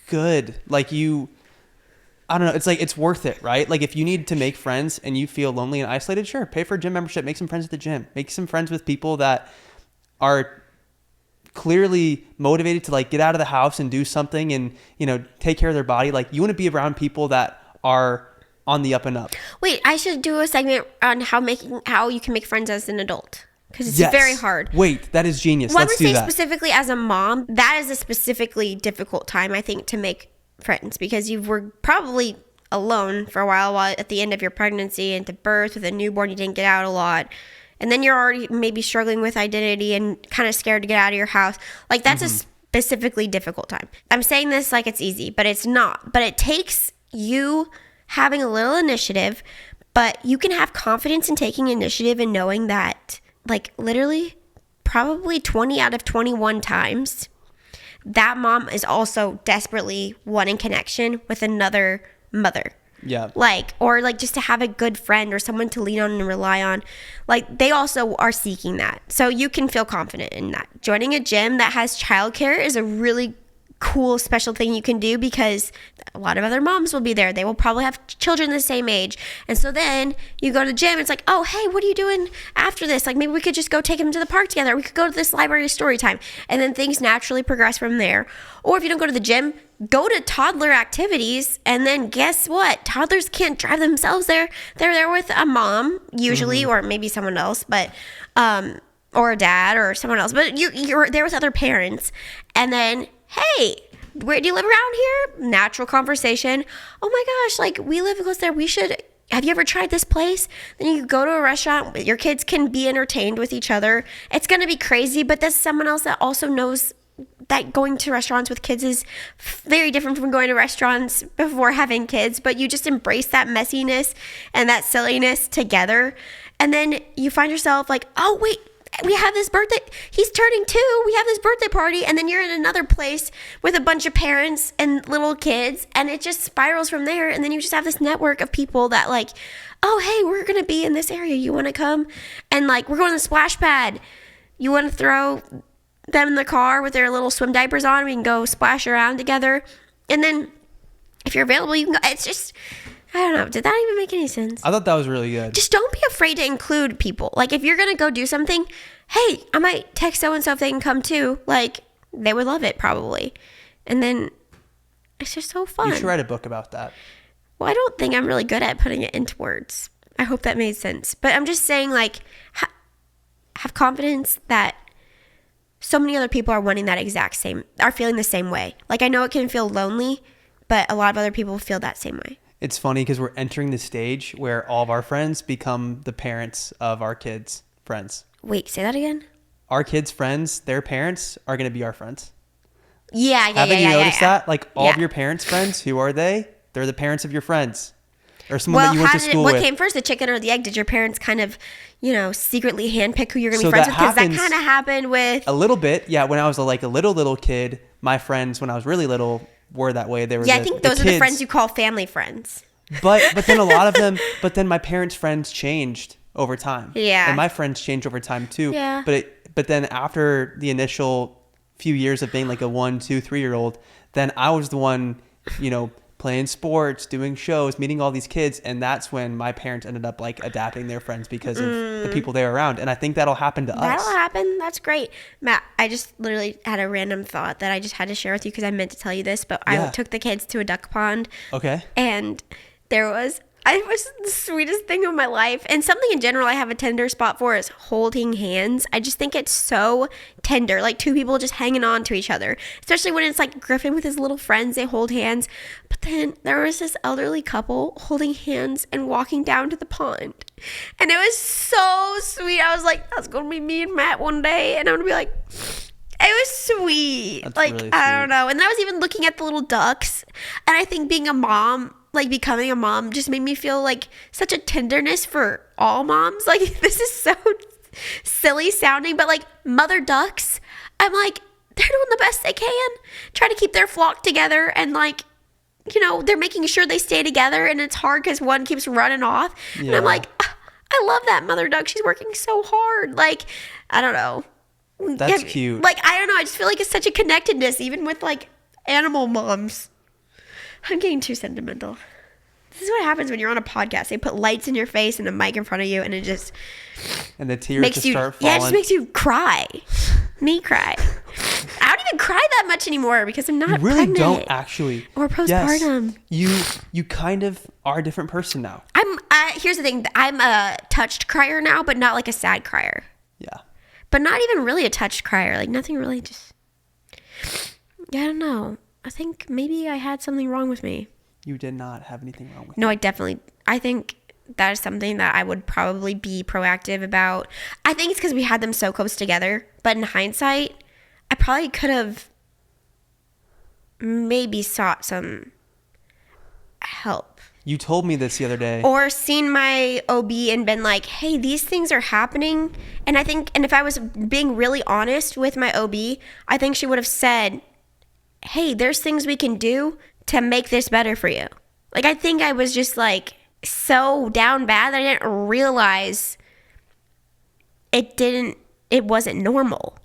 good. Like I don't know. It's like, it's worth it, right? Like if you need to make friends and you feel lonely and isolated, sure, pay for a gym membership, make some friends at the gym, make some friends with people that are clearly motivated to like get out of the house and do something and, take care of their body. Like you want to be around people that are on the up and up. Wait, I should do a segment on how you can make friends as an adult. Because it's very hard. Wait, that is genius. Well, Let's do that. I would say specifically as a mom, that is a specifically difficult time, I think, to make friends. Because you were probably alone for a while at the end of your pregnancy and to birth with a newborn, you didn't get out a lot. And then you're already maybe struggling with identity and kind of scared to get out of your house. Like that's specifically difficult time. I'm saying this like it's easy, but it's not. But it takes you having a little initiative, but you can have confidence in taking initiative and knowing that, like, literally probably 20 out of 21 times, that mom is also desperately wanting connection with another mother. Yeah. Like, or like just to have a good friend or someone to lean on and rely on. Like, they also are seeking that. So you can feel confident in that. Joining a gym that has childcare is a really cool, special thing you can do, because a lot of other moms will be there. They will probably have children the same age. And so then you go to the gym, it's like, oh, hey, what are you doing after this? Like, maybe we could just go take them to the park together. We could go to this library story time. And then things naturally progress from there. Or if you don't go to the gym, go to toddler activities. And then guess what? Toddlers can't drive themselves there. They're there with a mom, usually, or maybe someone else, but or a dad or someone else. But you're there with other parents. And then, hey, where do you live around here? Natural conversation. Oh my gosh, like, we live close there. Have you ever tried this place? Then you go to a restaurant. Your kids can be entertained with each other. It's going to be crazy, but there's someone else that also knows that going to restaurants with kids is very different from going to restaurants before having kids. But you just embrace that messiness and that silliness together. And then you find yourself like, oh, wait, we have this birthday. He's turning 2. We have this birthday party. And then you're in another place with a bunch of parents and little kids. And it just spirals from there. And then you just have this network of people that, like, oh, hey, we're going to be in this area. You want to come? And, like, we're going to the splash pad. You want to throw them in the car with their little swim diapers on? We can go splash around together. And then if you're available, you can go. It's just, I don't know. Did that even make any sense? I thought that was really good. Just don't be afraid to include people. Like, if you're going to go do something, hey, I might text so-and-so if they can come too. Like, they would love it probably. And then it's just so fun. You should write a book about that. Well, I don't think I'm really good at putting it into words. I hope that made sense. But I'm just saying, like, have confidence that so many other people are wanting that exact same, are feeling the same way. Like, I know it can feel lonely, but a lot of other people feel that same way. It's funny because we're entering the stage where all of our friends become the parents of our kids' friends. Wait, say that again? Our kids' friends, their parents are going to be our friends. Yeah. Haven't you noticed that? Like, all of your parents' friends, who are they? They're the parents of your friends. Or someone that you went to school with. What came first, the chicken or the egg? Did your parents kind of, secretly handpick who you're going to be friends with? Because that kind of happened with... A little bit. Yeah, when I was like a little kid, my friends, when I was really little, were that way. They were I think those are the friends you call family friends. But then a lot of them, but then my parents' friends changed over time. Yeah. And my friends changed over time too. Yeah. But then after the initial few years of being like a 1, 2, 3-year-old, then I was the one, playing sports, doing shows, meeting all these kids. And that's when my parents ended up like adapting their friends because of the people they were around. And I think that'll happen to us. That'll happen. That's great. Matt, I just literally had a random thought that I just had to share with you because I meant to tell you this, but I took the kids to a duck pond. Okay. And it was the sweetest thing of my life. And something in general I have a tender spot for is holding hands. I just think it's so tender, like two people just hanging on to each other, especially when it's like Griffin with his little friends, they hold hands. But then there was this elderly couple holding hands and walking down to the pond. And it was so sweet. I was like, that's going to be me and Matt one day. And I'm going to be like... It was sweet. That's like, really I sweet. don't know. And then I was even looking at the little ducks. And I think being a mom, like becoming a mom, just made me feel like such a tenderness for all moms. Like, this is so silly sounding, but like mother ducks, I'm like, they're doing the best they can. Try to keep their flock together and like, they're making sure they stay together. And it's hard because one keeps running off. Yeah. And I'm like, I love that mother duck. She's working so hard. Like, I don't know. That's cute. Like, I don't know. I just feel like it's such a connectedness, even with like animal moms. I'm getting too sentimental. This is what happens when you're on a podcast. They put lights in your face and a mic in front of you, and it just... And the tears just start falling. Yeah, it just makes you cry. Me cry. I don't even cry that much anymore because I'm not pregnant. You really don't, actually. Or postpartum. Yes, you kind of are a different person now. Here's the thing. I'm a touched crier now, but not like a sad crier. Yeah. But not even really a touched crier. Like, nothing really just... Yeah, I don't know. I think maybe I had something wrong with me. You did not have anything wrong with you. No, I think that is something that I would probably be proactive about. I think it's because we had them so close together. But in hindsight, I probably could have maybe sought some help. You told me this the other day. Or seen my OB and been like, hey, these things are happening. And I think, and if I was being really honest with my OB, I think she would have said, hey, there's things we can do to make this better for you. Like, I think I was just like so down bad that I didn't realize it wasn't normal.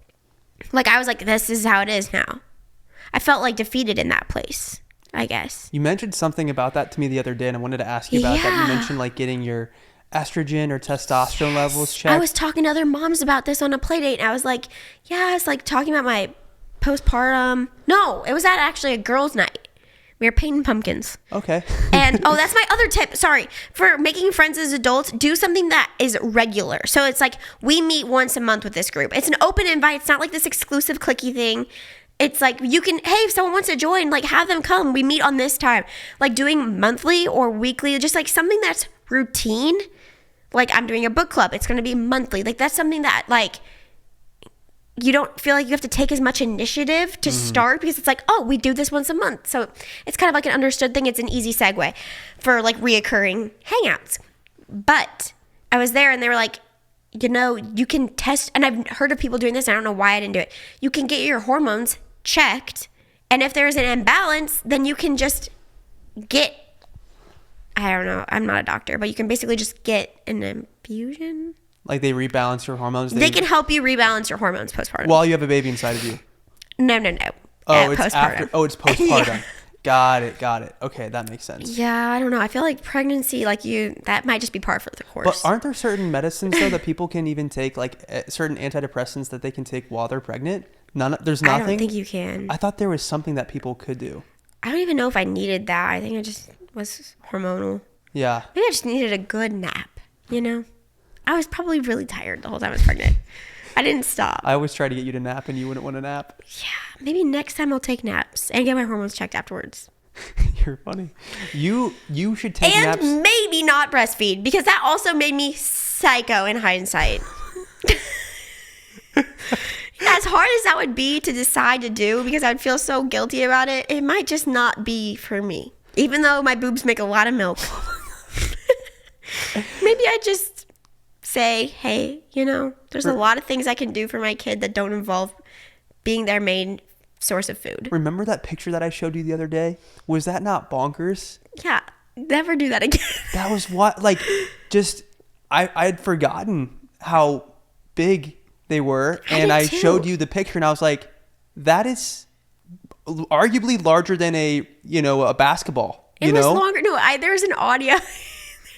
Like, I was like, this is how it is now. I felt like defeated in that place, I guess. You mentioned something about that to me the other day, and I wanted to ask you about that. You mentioned like getting your estrogen or testosterone levels checked. I was talking to other moms about this on a play date, and I was like, yeah, it's like talking about my postpartum. No, it was at actually a girls' night. We were painting pumpkins. Okay. And, that's my other tip. Sorry. For making friends as adults, do something that is regular. So it's like, we meet once a month with this group. It's an open invite. It's not like this exclusive cliquey thing. It's like, you can, hey, if someone wants to join, like, have them come. We meet on this time. Like, doing monthly or weekly, just like something that's routine. Like, I'm doing a book club. It's going to be monthly. Like, that's something that, like, you don't feel like you have to take as much initiative to start, because it's like, oh, we do this once a month. So it's kind of like an understood thing. It's an easy segue for like reoccurring hangouts. But I was there and they were like, you can test, and I've heard of people doing this. I don't know why I didn't do it. You can get your hormones checked. And if there's an imbalance, then you can just get, I don't know, I'm not a doctor, but you can basically just get an infusion. Like they rebalance your hormones? They can help you rebalance your hormones postpartum. While you have a baby inside of you? No. Oh, it's postpartum. after. Oh, it's postpartum. Yeah. Got it. Okay, that makes sense. Yeah, I don't know. I feel like pregnancy, like that might just be par for the course. But aren't there certain medicines though that people can even take, like certain antidepressants that they can take while they're pregnant? There's nothing? I don't think you can. I thought there was something that people could do. I don't even know if I needed that. I think it just was hormonal. Yeah. Maybe I just needed a good nap, I was probably really tired the whole time I was pregnant. I didn't stop. I always try to get you to nap and you wouldn't want to nap. Yeah, maybe next time I'll take naps and get my hormones checked afterwards. You're funny. You should take naps. And maybe not breastfeed, because that also made me psycho in hindsight. As hard as that would be to decide to do, because I'd feel so guilty about it, it might just not be for me. Even though my boobs make a lot of milk. Maybe I just say, hey, there's a lot of things I can do for my kid that don't involve being their main source of food. Remember that picture that I showed you the other day? Was that not bonkers? Yeah, never do that again. That was what, like, just, I had forgotten how big they were. And I showed you the picture and I was like, that is arguably larger than a basketball. It was longer. No, there's an audio.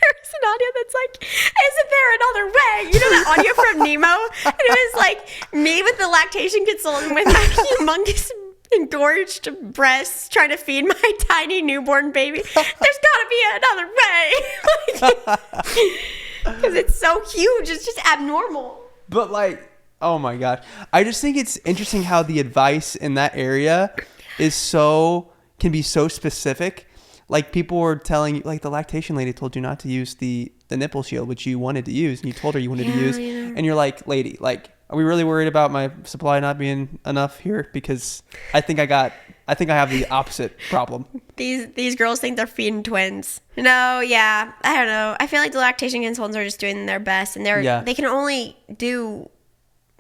There's an audio that's like, isn't there another way? That audio from Nemo? And it was like me with the lactation consultant with my humongous engorged breasts trying to feed my tiny newborn baby. There's got to be another way. Because it's so huge. It's just abnormal. But like, oh my gosh. I just think it's interesting how the advice in that area can be so specific. Like people were telling you, like the lactation lady told you not to use the nipple shield, which you wanted to use, and you told her you wanted to use, and you're like, lady, like, are we really worried about my supply not being enough here? Because I think I have the opposite problem. These girls think they're feeding twins. No, yeah, I don't know. I feel like the lactation consultants are just doing their best, and they can only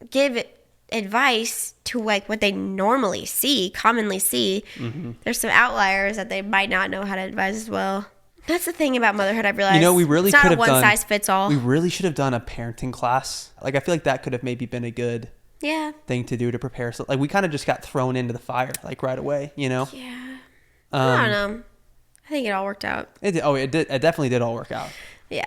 give advice to like what they commonly see. Mm-hmm. There's some outliers that they might not know how to advise as well. That's the thing about motherhood, I've realized. We really it's not a one size fits all. We really should have done a parenting class. Like I feel like that could have maybe been a good thing to do to prepare. So like we kind of just got thrown into the fire like right away, Yeah. I don't know. I think it all worked out. It definitely did all work out. Yeah.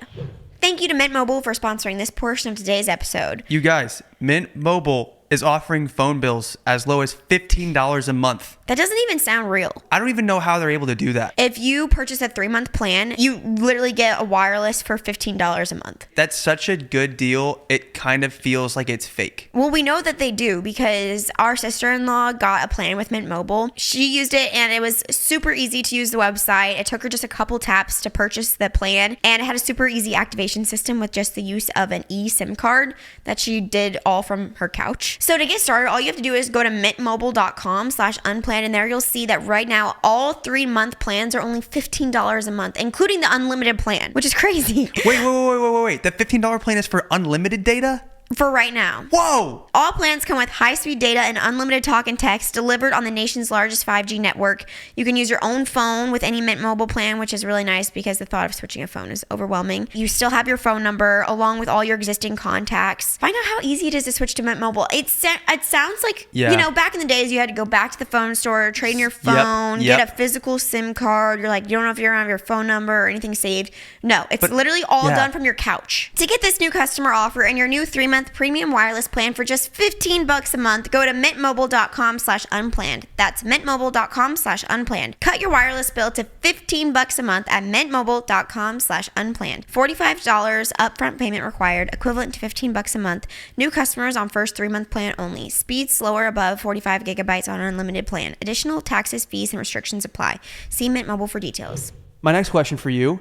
Thank you to Mint Mobile for sponsoring this portion of today's episode. You guys, Mint Mobile is offering phone bills as low as $15 a month. That doesn't even sound real. I don't even know how they're able to do that. If you purchase a 3-month plan, you literally get a wireless for $15 a month. That's such a good deal. It kind of feels like it's fake. Well, we know that they do because our sister-in-law got a plan with Mint Mobile. She used it and it was super easy to use the website. It took her just a couple taps to purchase the plan, and it had a super easy activation system with just the use of an eSIM card that she did all from her couch. So to get started, all you have to do is go to mintmobile.com/unplanned, and there you'll see that right now all 3-month plans are only $15 a month, including the unlimited plan, which is crazy. Wait. The $15 plan is for unlimited data? For right now. Whoa! All plans come with high-speed data and unlimited talk and text delivered on the nation's largest 5G network. You can use your own phone with any Mint Mobile plan, which is really nice because the thought of switching a phone is overwhelming. You still have your phone number along with all your existing contacts. Find out how easy it is to switch to Mint Mobile. It sounds like, back in the days you had to go back to the phone store, trade in your phone, get a physical SIM card. You're like, you don't know if you're going to have your phone number or anything saved. No, it's literally all done from your couch. To get this new customer offer and your new 3-month premium wireless plan for just $15 a month, go to mintmobile.com/unplanned. That's mintmobile.com/unplanned. Cut your wireless bill to $15 a month at mintmobile.com/unplanned. $45 upfront payment required, equivalent to $15 a month. New customers on first 3-month plan only. Speed slower above 45 gigabytes on unlimited plan. Additional taxes, fees, and restrictions apply. See Mint Mobile for details. My next question for you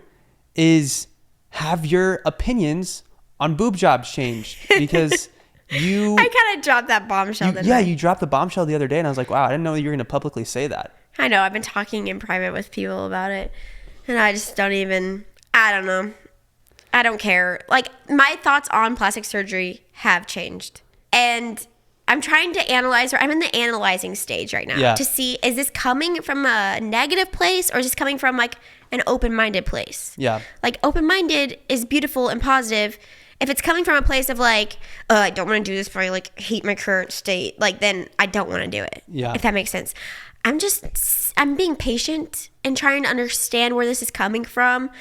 is, have your opinions on boob jobs changed? Because I kind of dropped that bombshell, didn't I? You dropped the bombshell the other day, and I was like, wow, I didn't know you were going to publicly say that. I know. I've been talking in private with people about it, and I just don't even, I don't know. I don't care. Like, my thoughts on plastic surgery have changed. And I'm trying to analyze, or I'm in the analyzing stage right now to see, is this coming from a negative place, or is this coming from, like, an open-minded place? Yeah. Like, open-minded is beautiful and positive. If it's coming from a place of like, oh, I don't want to do this, but I like hate my current state, like then I don't want to do it. Yeah. If that makes sense. I'm being patient and trying to understand where this is coming from.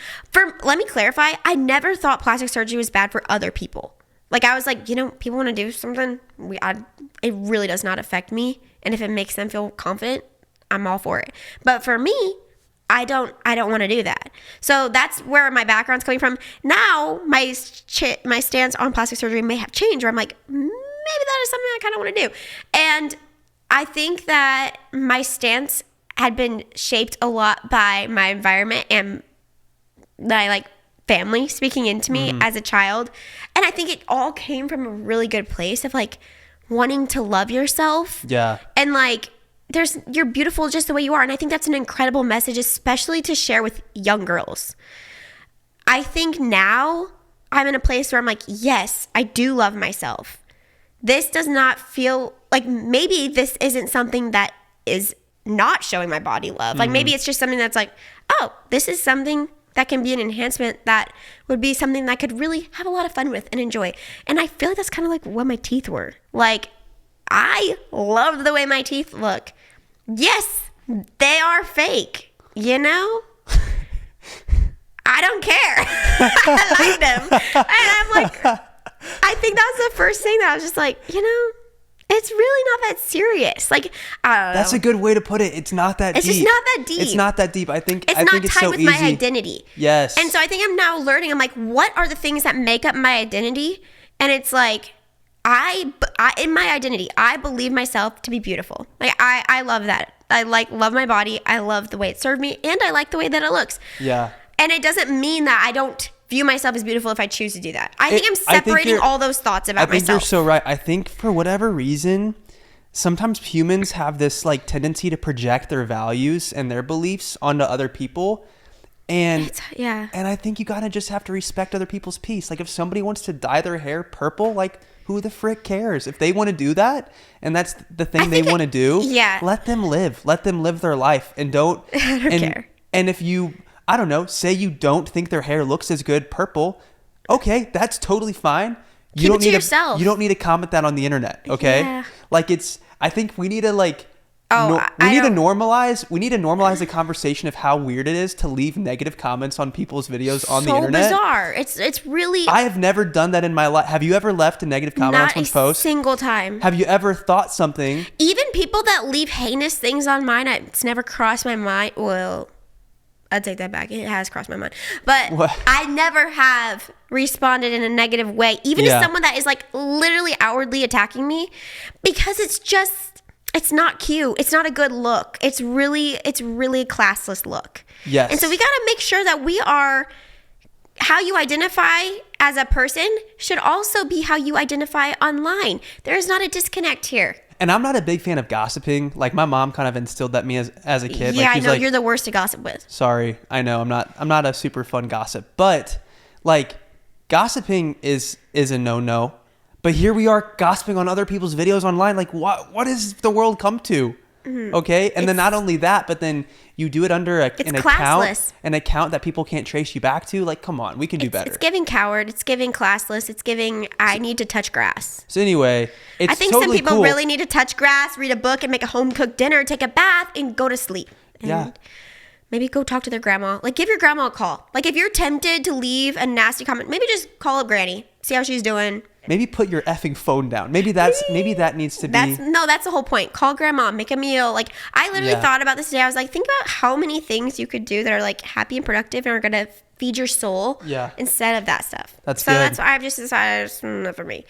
Let me clarify, I never thought plastic surgery was bad for other people. Like I was like, people want to do something, it really does not affect me. And if it makes them feel confident, I'm all for it. But for me, I don't want to do that. So that's where my background's coming from. Now, my stance on plastic surgery may have changed, where I'm like, maybe that is something I kind of want to do. And I think that my stance had been shaped a lot by my environment and my family speaking into me as a child. And I think it all came from a really good place of wanting to love yourself. Yeah. And you're beautiful just the way you are. And I think that's an incredible message, especially to share with young girls. I think now I'm in a place where I'm like, yes, I do love myself. This does not feel like, maybe this isn't something that is not showing my body love. Like maybe it's just something that's like, oh, this is something that can be an enhancement that would be something that I could really have a lot of fun with and enjoy. And I feel like that's kind of like what my teeth were. Like, I love the way my teeth look. Yes, they are fake, I don't care. I like them. And I'm like, I think that was the first thing that I was just like, it's really not that serious. Like, I don't know. That's a good way to put it. It's not that deep. It's just not that deep. It's not that deep. I think it's it's not tied so with easy. my identity. Yes. And so I think I'm now learning. I'm like, what are the things that make up my identity? And it's like, I in my identity, I believe myself to be beautiful. Like, I love that. I love my body. I love the way it served me, and I like the way that it looks. Yeah. And it doesn't mean that I don't view myself as beautiful if I choose to do that. I think I'm separating all those thoughts about myself. I think you're so right. I think for whatever reason, sometimes humans have this tendency to project their values and their beliefs onto other people. And and I think you gotta just have to respect other people's peace. Like, if somebody wants to dye their hair purple, who the frick cares? If they want to do that, and that's the thing they want to do, let them live. Let them live their life, and don't care. And if you, I don't know, say you don't think their hair looks as good purple, okay, that's totally fine. Keep it to yourself. You don't need to comment that on the internet, okay? Yeah. I think we need to we need to normalize the conversation of how weird it is to leave negative comments on people's videos on the internet. So bizarre. It's really. I have never done that in my life. Have you ever left a negative comment on someone's post? Not a single time. Have you ever thought something? Even people that leave heinous things on mine, it's never crossed my mind. Well, I take that back. It has crossed my mind. But I never have responded in a negative way, even to someone that is literally outwardly attacking me, because it's not cute. It's not a good look. It's really a classless look. Yes. And so we got to make sure that we are how you identify as a person should also be how you identify online. There's not a disconnect here. And I'm not a big fan of gossiping. Like, my mom kind of instilled that me as a kid. Yeah, like, I she's know, like, you're the worst to gossip with. sorry, I know I'm not a super fun gossip, but like, gossiping is a no. But here we are gossiping on other people's videos online. Like, what has the world come to? Okay, and then not only that, but then you do it under an account that people can't trace you back to. Like, come on, we can do better. It's giving coward. It's giving classless. It's giving I need to touch grass. So anyway, I think totally some people cool. really need to touch grass, read a book, and make a home cooked dinner, take a bath, and go to sleep. And maybe go talk to their grandma. Like, give your grandma a call. Like, if you're tempted to leave a nasty comment, maybe just call up Granny, see how she's doing. Maybe put your effing phone down. Maybe that needs to be. That's the whole point. Call grandma, make a meal. Like, I literally thought about this today. I was like, think about how many things you could do that are like happy and productive and are gonna feed your soul. Yeah. Instead of that stuff. That's so good. that's why I've just decided it's not for me.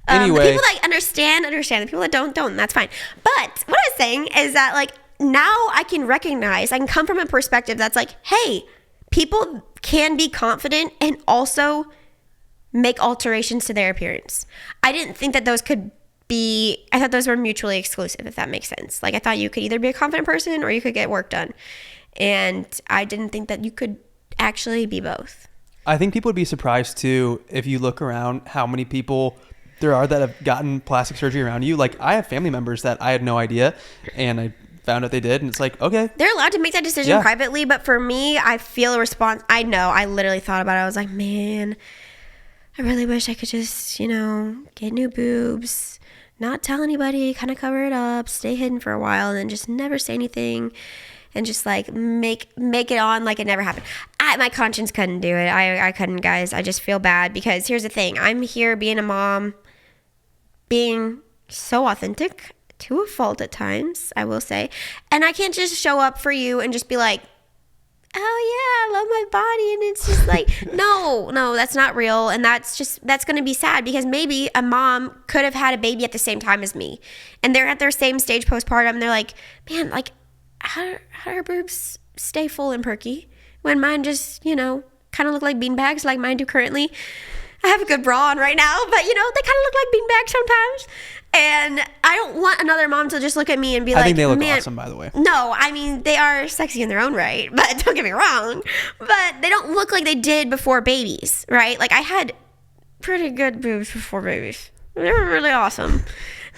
Anyway, the people that understand. The people that don't. That's fine. But what I was saying is that, like, now I can recognize. I can come from a perspective that's like, hey, people can be confident and also make alterations to their appearance. I didn't think that those could be, I thought those were mutually exclusive, if that makes sense. Like, I thought you could either be a confident person or you could get work done. And I didn't think that you could actually be both. I think people would be surprised too if you look around how many people there are that have gotten plastic surgery around you. Like, I have family members that I had no idea, and I found out they did, and it's like, okay. They're allowed to make that decision privately, but for me, I feel a response. I know, I literally thought about it. I was like, man, I really wish I could just, get new boobs, not tell anybody, kind of cover it up, stay hidden for a while, and then just never say anything, and just like make it on like it never happened. My conscience couldn't do it. I couldn't, guys. I just feel bad because here's the thing. I'm here being a mom, being so authentic to a fault at times, I will say, and I can't just show up for you and just be like, oh yeah, I love my body, and it's just like, no, that's not real, and that's going to be sad because maybe a mom could have had a baby at the same time as me, and they're at their same stage postpartum, and they're like, man, like, how do her boobs stay full and perky when mine just, kind of look like beanbags like mine do currently. I have a good bra on right now, but, they kind of look like beanbags sometimes. And I don't want another mom to just look at me and be like, I think they look awesome, by the way. No, I mean, they are sexy in their own right, but don't get me wrong. But they don't look like they did before babies, right? Like, I had pretty good boobs before babies. They were really awesome.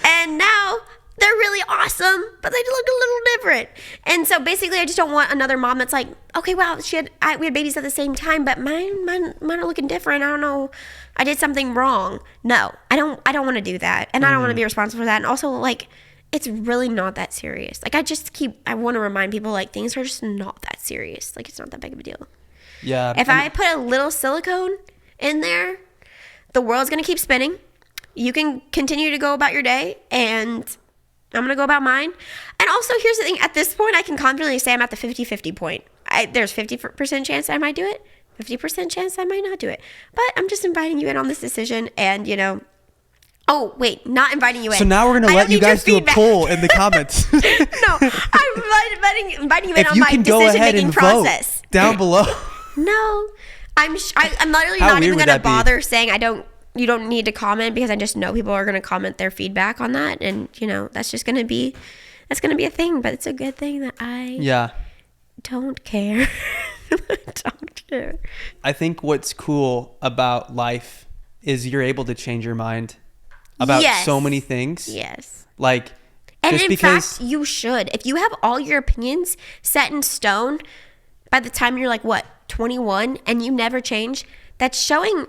And now they're really awesome, but they look a little different. And so basically, I just don't want another mom that's like, okay, wow, we had babies at the same time, but mine are looking different. I don't know. I did something wrong. No, I don't want to do that. And I don't want to be responsible for that. And also, like, it's really not that serious. Like, I want to remind people, like, things are just not that serious. Like, it's not that big of a deal. Yeah. If I put a little silicone in there, the world's going to keep spinning. You can continue to go about your day, and I'm going to go about mine. And also, here's the thing. At this point, I can confidently say I'm at the 50-50 point. There's 50% chance I might do it. 50% chance I might not do it. But I'm just inviting you in on this decision, and, oh, wait, not inviting you in. So now we're going to let you guys do a poll in the comments. No, I'm inviting you in on my decision-making process. Vote down below. No, I'm literally not even going to bother saying you don't need to comment, because I just know people are going to comment their feedback on that. And, that's just going to be a thing, but it's a good thing that I don't care. Don't care. I think what's cool about life is you're able to change your mind about so many things. Yes. Like, and just in because fact, you should. If you have all your opinions set in stone by the time you're like, 21, and you never change, that's showing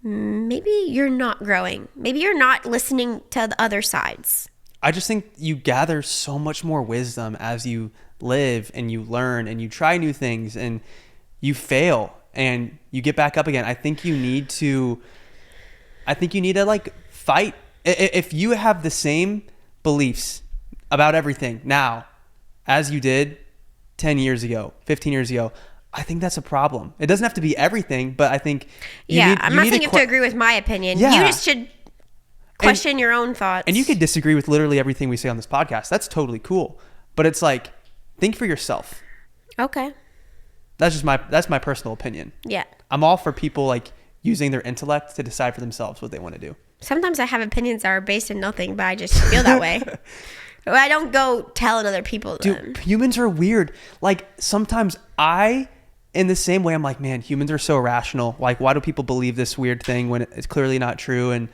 maybe you're not growing. Maybe you're not listening to the other sides. I just think you gather so much more wisdom as you live and you learn and you try new things and you fail and you get back up again. I think you need to like fight. If you have the same beliefs about everything now as you did 10 years ago, 15 years ago, I think that's a problem. It doesn't have to be everything, but I think I'm not saying you have to agree with my opinion. Yeah. You just should question your own thoughts. And you could disagree with literally everything we say on this podcast. That's totally cool. But it's like, think for yourself. Okay. That's my personal opinion. Yeah. I'm all for people like using their intellect to decide for themselves what they want to do. Sometimes I have opinions that are based in nothing, but I just feel that way. I don't go telling other people them. Dude, humans are weird. Like sometimes in the same way, I'm like, man, humans are so irrational. Like, why do people believe this weird thing when it's clearly not true? And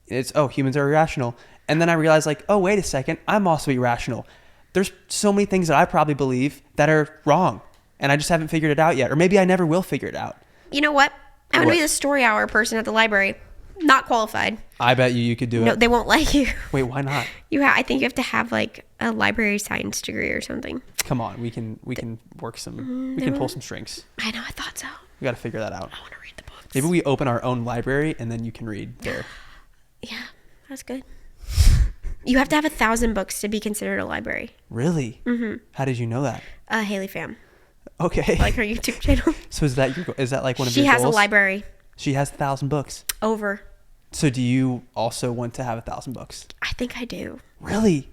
humans are irrational. And then I realize like, oh, wait a second, I'm also irrational. There's so many things that I probably believe that are wrong. And I just haven't figured it out yet. Or maybe I never will figure it out. You know what? I'm going to be the story hour person at the library. Not qualified. I bet you could do it. No, they won't like you. Wait, why not? I think you have to have like a library science degree or something. Come on, we can work some. We can pull some strings. I know, I thought so. We got to figure that out. I want to read the books. Maybe we open our own library and then you can read there. Yeah, that's good. You have to have 1,000 books to be considered a library. Really? Mm-hmm. How did you know that? Haley Pham. Okay. Like her YouTube channel. So is that like one of your goals? She has a library. She has 1,000 books. Over. So do you also want to have 1,000 books? I think I do. Really?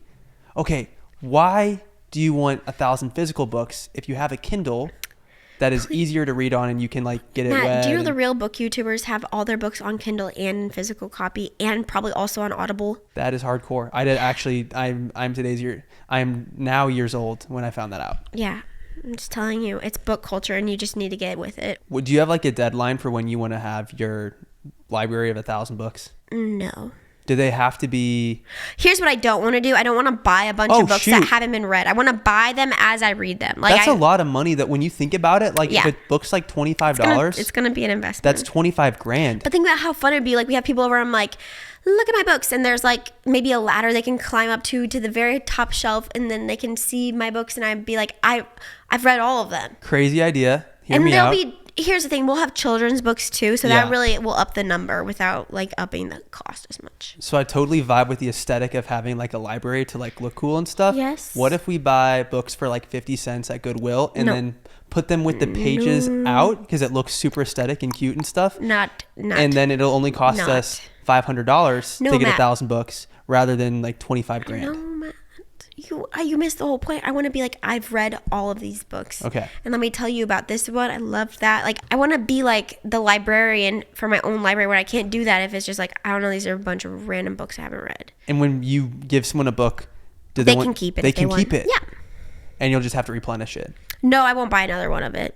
Okay. Why do you want 1,000 physical books if you have a Kindle that is easier to read on and you can like get it read? Do you know the real book YouTubers have all their books on Kindle and in physical copy and probably also on Audible? That is hardcore. I did actually. I'm now years old when I found that out. Yeah. I'm just telling you, it's book culture and you just need to get with it. Do you have like a deadline for when you want to have your library of 1,000 books? No. Do they have to be? Here's what I don't want to do. I don't want to buy a bunch of books that haven't been read. I want to buy them as I read them. Like that's a lot of money that when you think about it, like if a book's like $25, it's going to be an investment. That's $25,000. But think about how fun it'd be. Like we have people over, I'm like, look at my books. And there's like maybe a ladder they can climb up to the very top shelf. And then they can see my books. And I'd be like, I've read all of them. Crazy idea. Hear me out. Here's the thing, we'll have children's books too, so that really will up the number without like upping the cost as much. So I totally vibe with the aesthetic of having like a library to like look cool and stuff. Yes. What if we buy books for like 50 cents at Goodwill and then put them with the pages out because it looks super aesthetic and cute and stuff? Not. And then it'll only cost us $500 to get 1,000 books rather than like $25,000. No, Matt. You missed the whole point. I want to be like, I've read all of these books. Okay. And let me tell you about this one. I love that. Like, I want to be like the librarian for my own library where I can't do that if it's just like, I don't know, these are a bunch of random books I haven't read. And when you give someone a book, they can keep it. They can keep it? Yeah. And you'll just have to replenish it? No, I won't buy another one of it.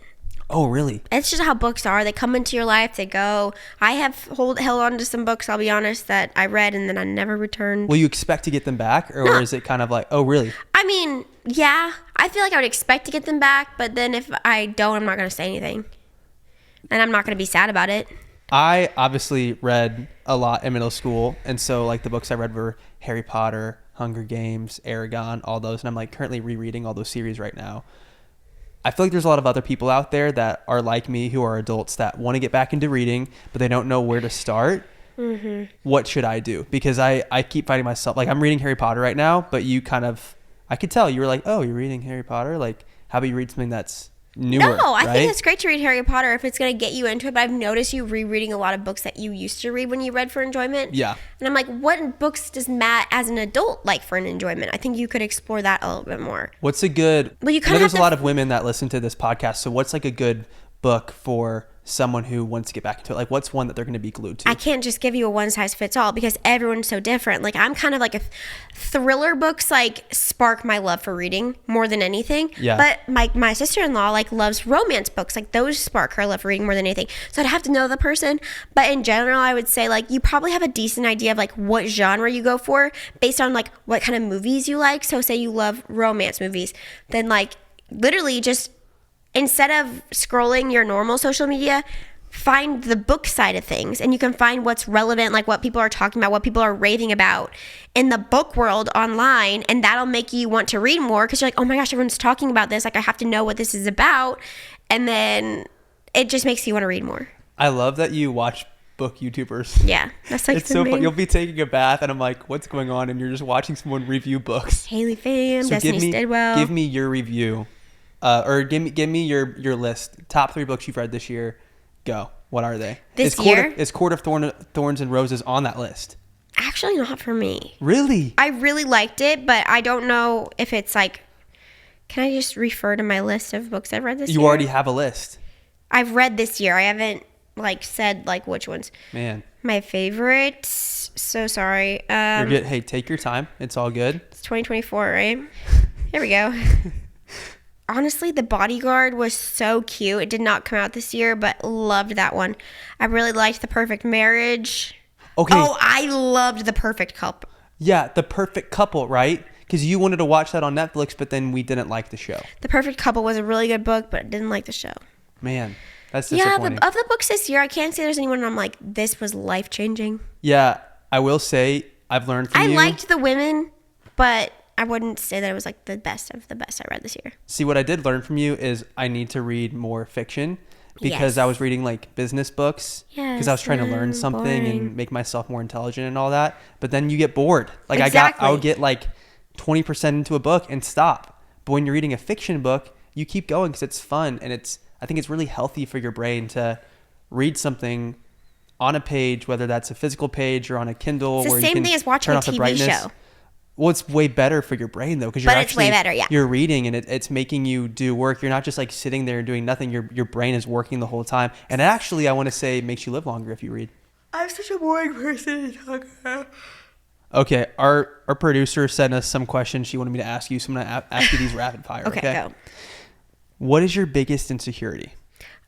Oh, really? It's just how books are. They come into your life, they go. I have held on to some books, I'll be honest, that I read and then I never returned. Will you expect to get them back? Or is it kind of like, oh, really? I mean, yeah. I feel like I would expect to get them back, but then if I don't, I'm not going to say anything. And I'm not going to be sad about it. I obviously read a lot in middle school. And so like the books I read were Harry Potter, Hunger Games, Aragon, all those. And I'm like currently rereading all those series right now. I feel like there's a lot of other people out there that are like me who are adults that want to get back into reading, but they don't know where to start. Mm-hmm. What should I do? Because I keep finding myself, like I'm reading Harry Potter right now, but you kind of, I could tell you were like, oh, you're reading Harry Potter? Like, how about you read something that's newer? No, I think it's great to read Harry Potter if it's going to get you into it, but I've noticed you rereading a lot of books that you used to read when you read for enjoyment. Yeah. And I'm like, what books does Matt as an adult like for an enjoyment? I think you could explore that a little bit more. What's a good, well, you kind of there's a lot of women that listen to this podcast, so what's like a good book for someone who wants to get back into it? Like what's one that they're going to be glued to? I can't just give you a one size fits all because everyone's so different. Like I'm kind of like thriller books like spark my love for reading more than anything. Yeah. But my sister-in-law like loves romance books. Like those spark her love for reading more than anything. So I'd have to know the person. But in general, I would say like you probably have a decent idea of like what genre you go for based on like what kind of movies you like. So say you love romance movies, then like literally just instead of scrolling your normal social media, find the book side of things and you can find what's relevant, like what people are talking about, what people are raving about in the book world online, and that'll make you want to read more because you're like, oh my gosh, everyone's talking about this, like I have to know what this is about, and then it just makes you want to read more. I love that you watch book YouTubers. Yeah, that's like it's so fun. You'll be taking a bath and I'm like, what's going on? And you're just watching someone review books. Haley Pham, Destiny Stidwell. Give me your review. Or give me your list. Top 3 books you've read this year. Go. What are they? This year? Is Court of Thorns and Roses on that list? Actually, not for me. Really? I really liked it, but I don't know if it's like... Can I just refer to my list of books I've read this year? You already have a list. I've read this year. I haven't like said like which ones. Man. My favorite. So sorry. You're good. Hey, take your time. It's all good. It's 2024, right? Here we go. Honestly, The Bodyguard was so cute. It did not come out this year, but loved that one. I really liked The Perfect Marriage. Okay. Oh, I loved The Perfect Couple. Yeah, The Perfect Couple, right? Because you wanted to watch that on Netflix, but then we didn't like the show. The Perfect Couple was a really good book, but I didn't like the show. Man, that's disappointing. Yeah, of the books this year, I can't say there's anyone I'm like, this was life-changing. Yeah, I will say I've learned from you. I liked the women, but I wouldn't say that it was like the best of the best I read this year. See, what I did learn from you is I need to read more fiction because I was reading like business books because I was trying to learn something and make myself more intelligent and all that. But then you get bored. Like I would get like 20% into a book and stop. But when you're reading a fiction book, you keep going because it's fun and I think it's really healthy for your brain to read something on a page, whether that's a physical page or on a Kindle. It's the same thing as watching a TV show. Well, it's way better for your brain though, because you're reading and it's making you do work. You're not just like sitting there doing nothing. Your brain is working the whole time. And actually, I want to say, makes you live longer if you read. I'm such a boring person to talk about. Okay, our producer sent us some questions she wanted me to ask you, so I'm gonna ask you these rapid fire. Okay, go. What is your biggest insecurity?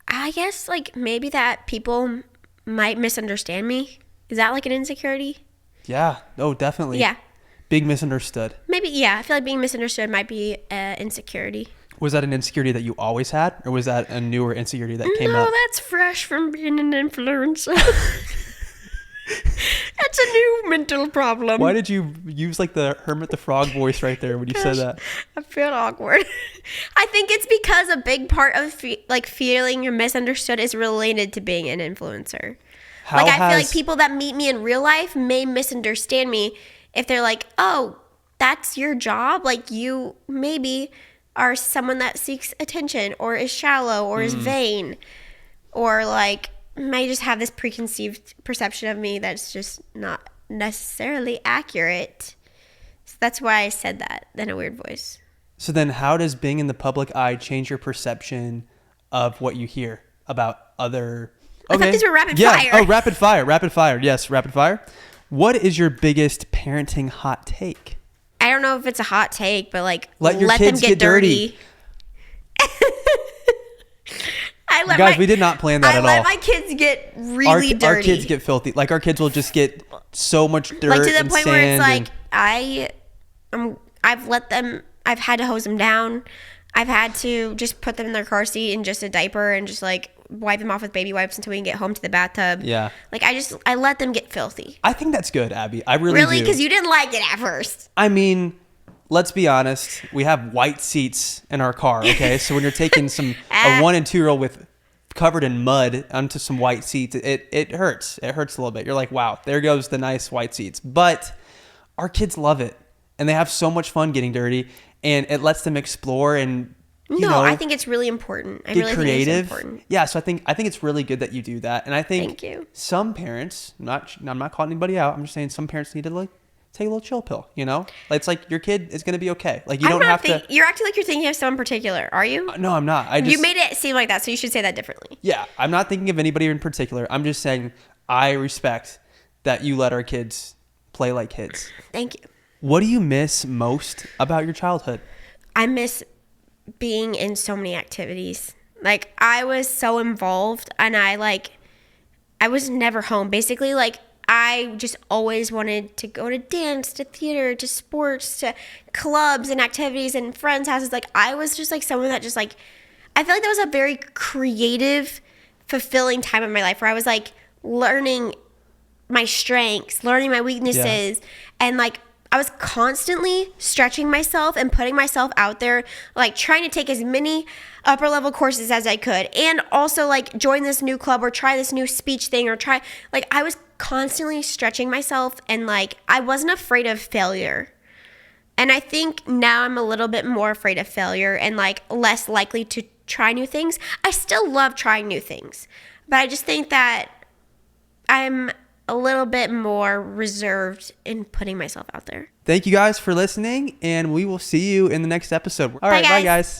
I guess like maybe that people might misunderstand me. Is that like an insecurity? Yeah. Oh, definitely. Yeah. Big misunderstood. Maybe, yeah. I feel like being misunderstood might be insecurity. Was that an insecurity that you always had? Or was that a newer insecurity that came up? No, that's fresh from being an influencer. That's a new mental problem. Why did you use like the Hermit the Frog voice right there when you said that? I feel awkward. I think it's because a big part of feeling you're misunderstood is related to being an influencer. I feel like people that meet me in real life may misunderstand me if they're like, oh, that's your job? Like you maybe are someone that seeks attention or is shallow or is vain or like might just have this preconceived perception of me that's just not necessarily accurate. So that's why I said that in a weird voice. So then how does being in the public eye change your perception of what you hear about other... I thought these were rapid fire. Oh, rapid fire. Yes, rapid fire. What is your biggest parenting hot take? I don't know if it's a hot take, but like let them get dirty. Guys, we did not plan that at all. I let my kids get really dirty. Our kids get filthy. Like our kids will just get so much dirt like to the and point sand where it's like I've let them. I've had to hose them down. I've had to just put them in their car seat and just a diaper and just like wipe them off with baby wipes until we can get home to the bathtub. Yeah. Like I let them get filthy. I think that's good, Abby. I really do. Because you didn't like it at first. I mean, let's be honest. We have white seats in our car, okay? So when you're taking a 1 and 2 year old with covered in mud onto some white seats, it hurts. It hurts a little bit. You're like, wow, there goes the nice white seats. But our kids love it. And they have so much fun getting dirty. And it lets them explore and I think it's really important. I really creative. think it's important. Yeah, so I think it's really good that you do that. And I think some parents, I'm not calling anybody out. I'm just saying some parents need to like take a little chill pill, It's like your kid is going to be okay. Like you don't have to. You're acting like you're thinking of someone particular. Are you? No, I'm not. You made it seem like that, so you should say that differently. Yeah, I'm not thinking of anybody in particular. I'm just saying I respect that you let our kids play like kids. Thank you. What do you miss most about your childhood? I miss being in so many activities. Like I was so involved and I was never home. Basically, like I just always wanted to go to dance, to theater, to sports, to clubs and activities and friends' houses. Like I was just like someone that just like, I feel like that was a very creative, fulfilling time in my life where I was like learning my strengths, learning my weaknesses, and like I was constantly stretching myself and putting myself out there, like trying to take as many upper level courses as I could. And also like join this new club or try this new speech thing or I was constantly stretching myself and like I wasn't afraid of failure. And I think now I'm a little bit more afraid of failure and like less likely to try new things. I still love trying new things, but I just think that I'm a little bit more reserved in putting myself out there. Thank you guys for listening, and we will see you in the next episode. All right, bye guys.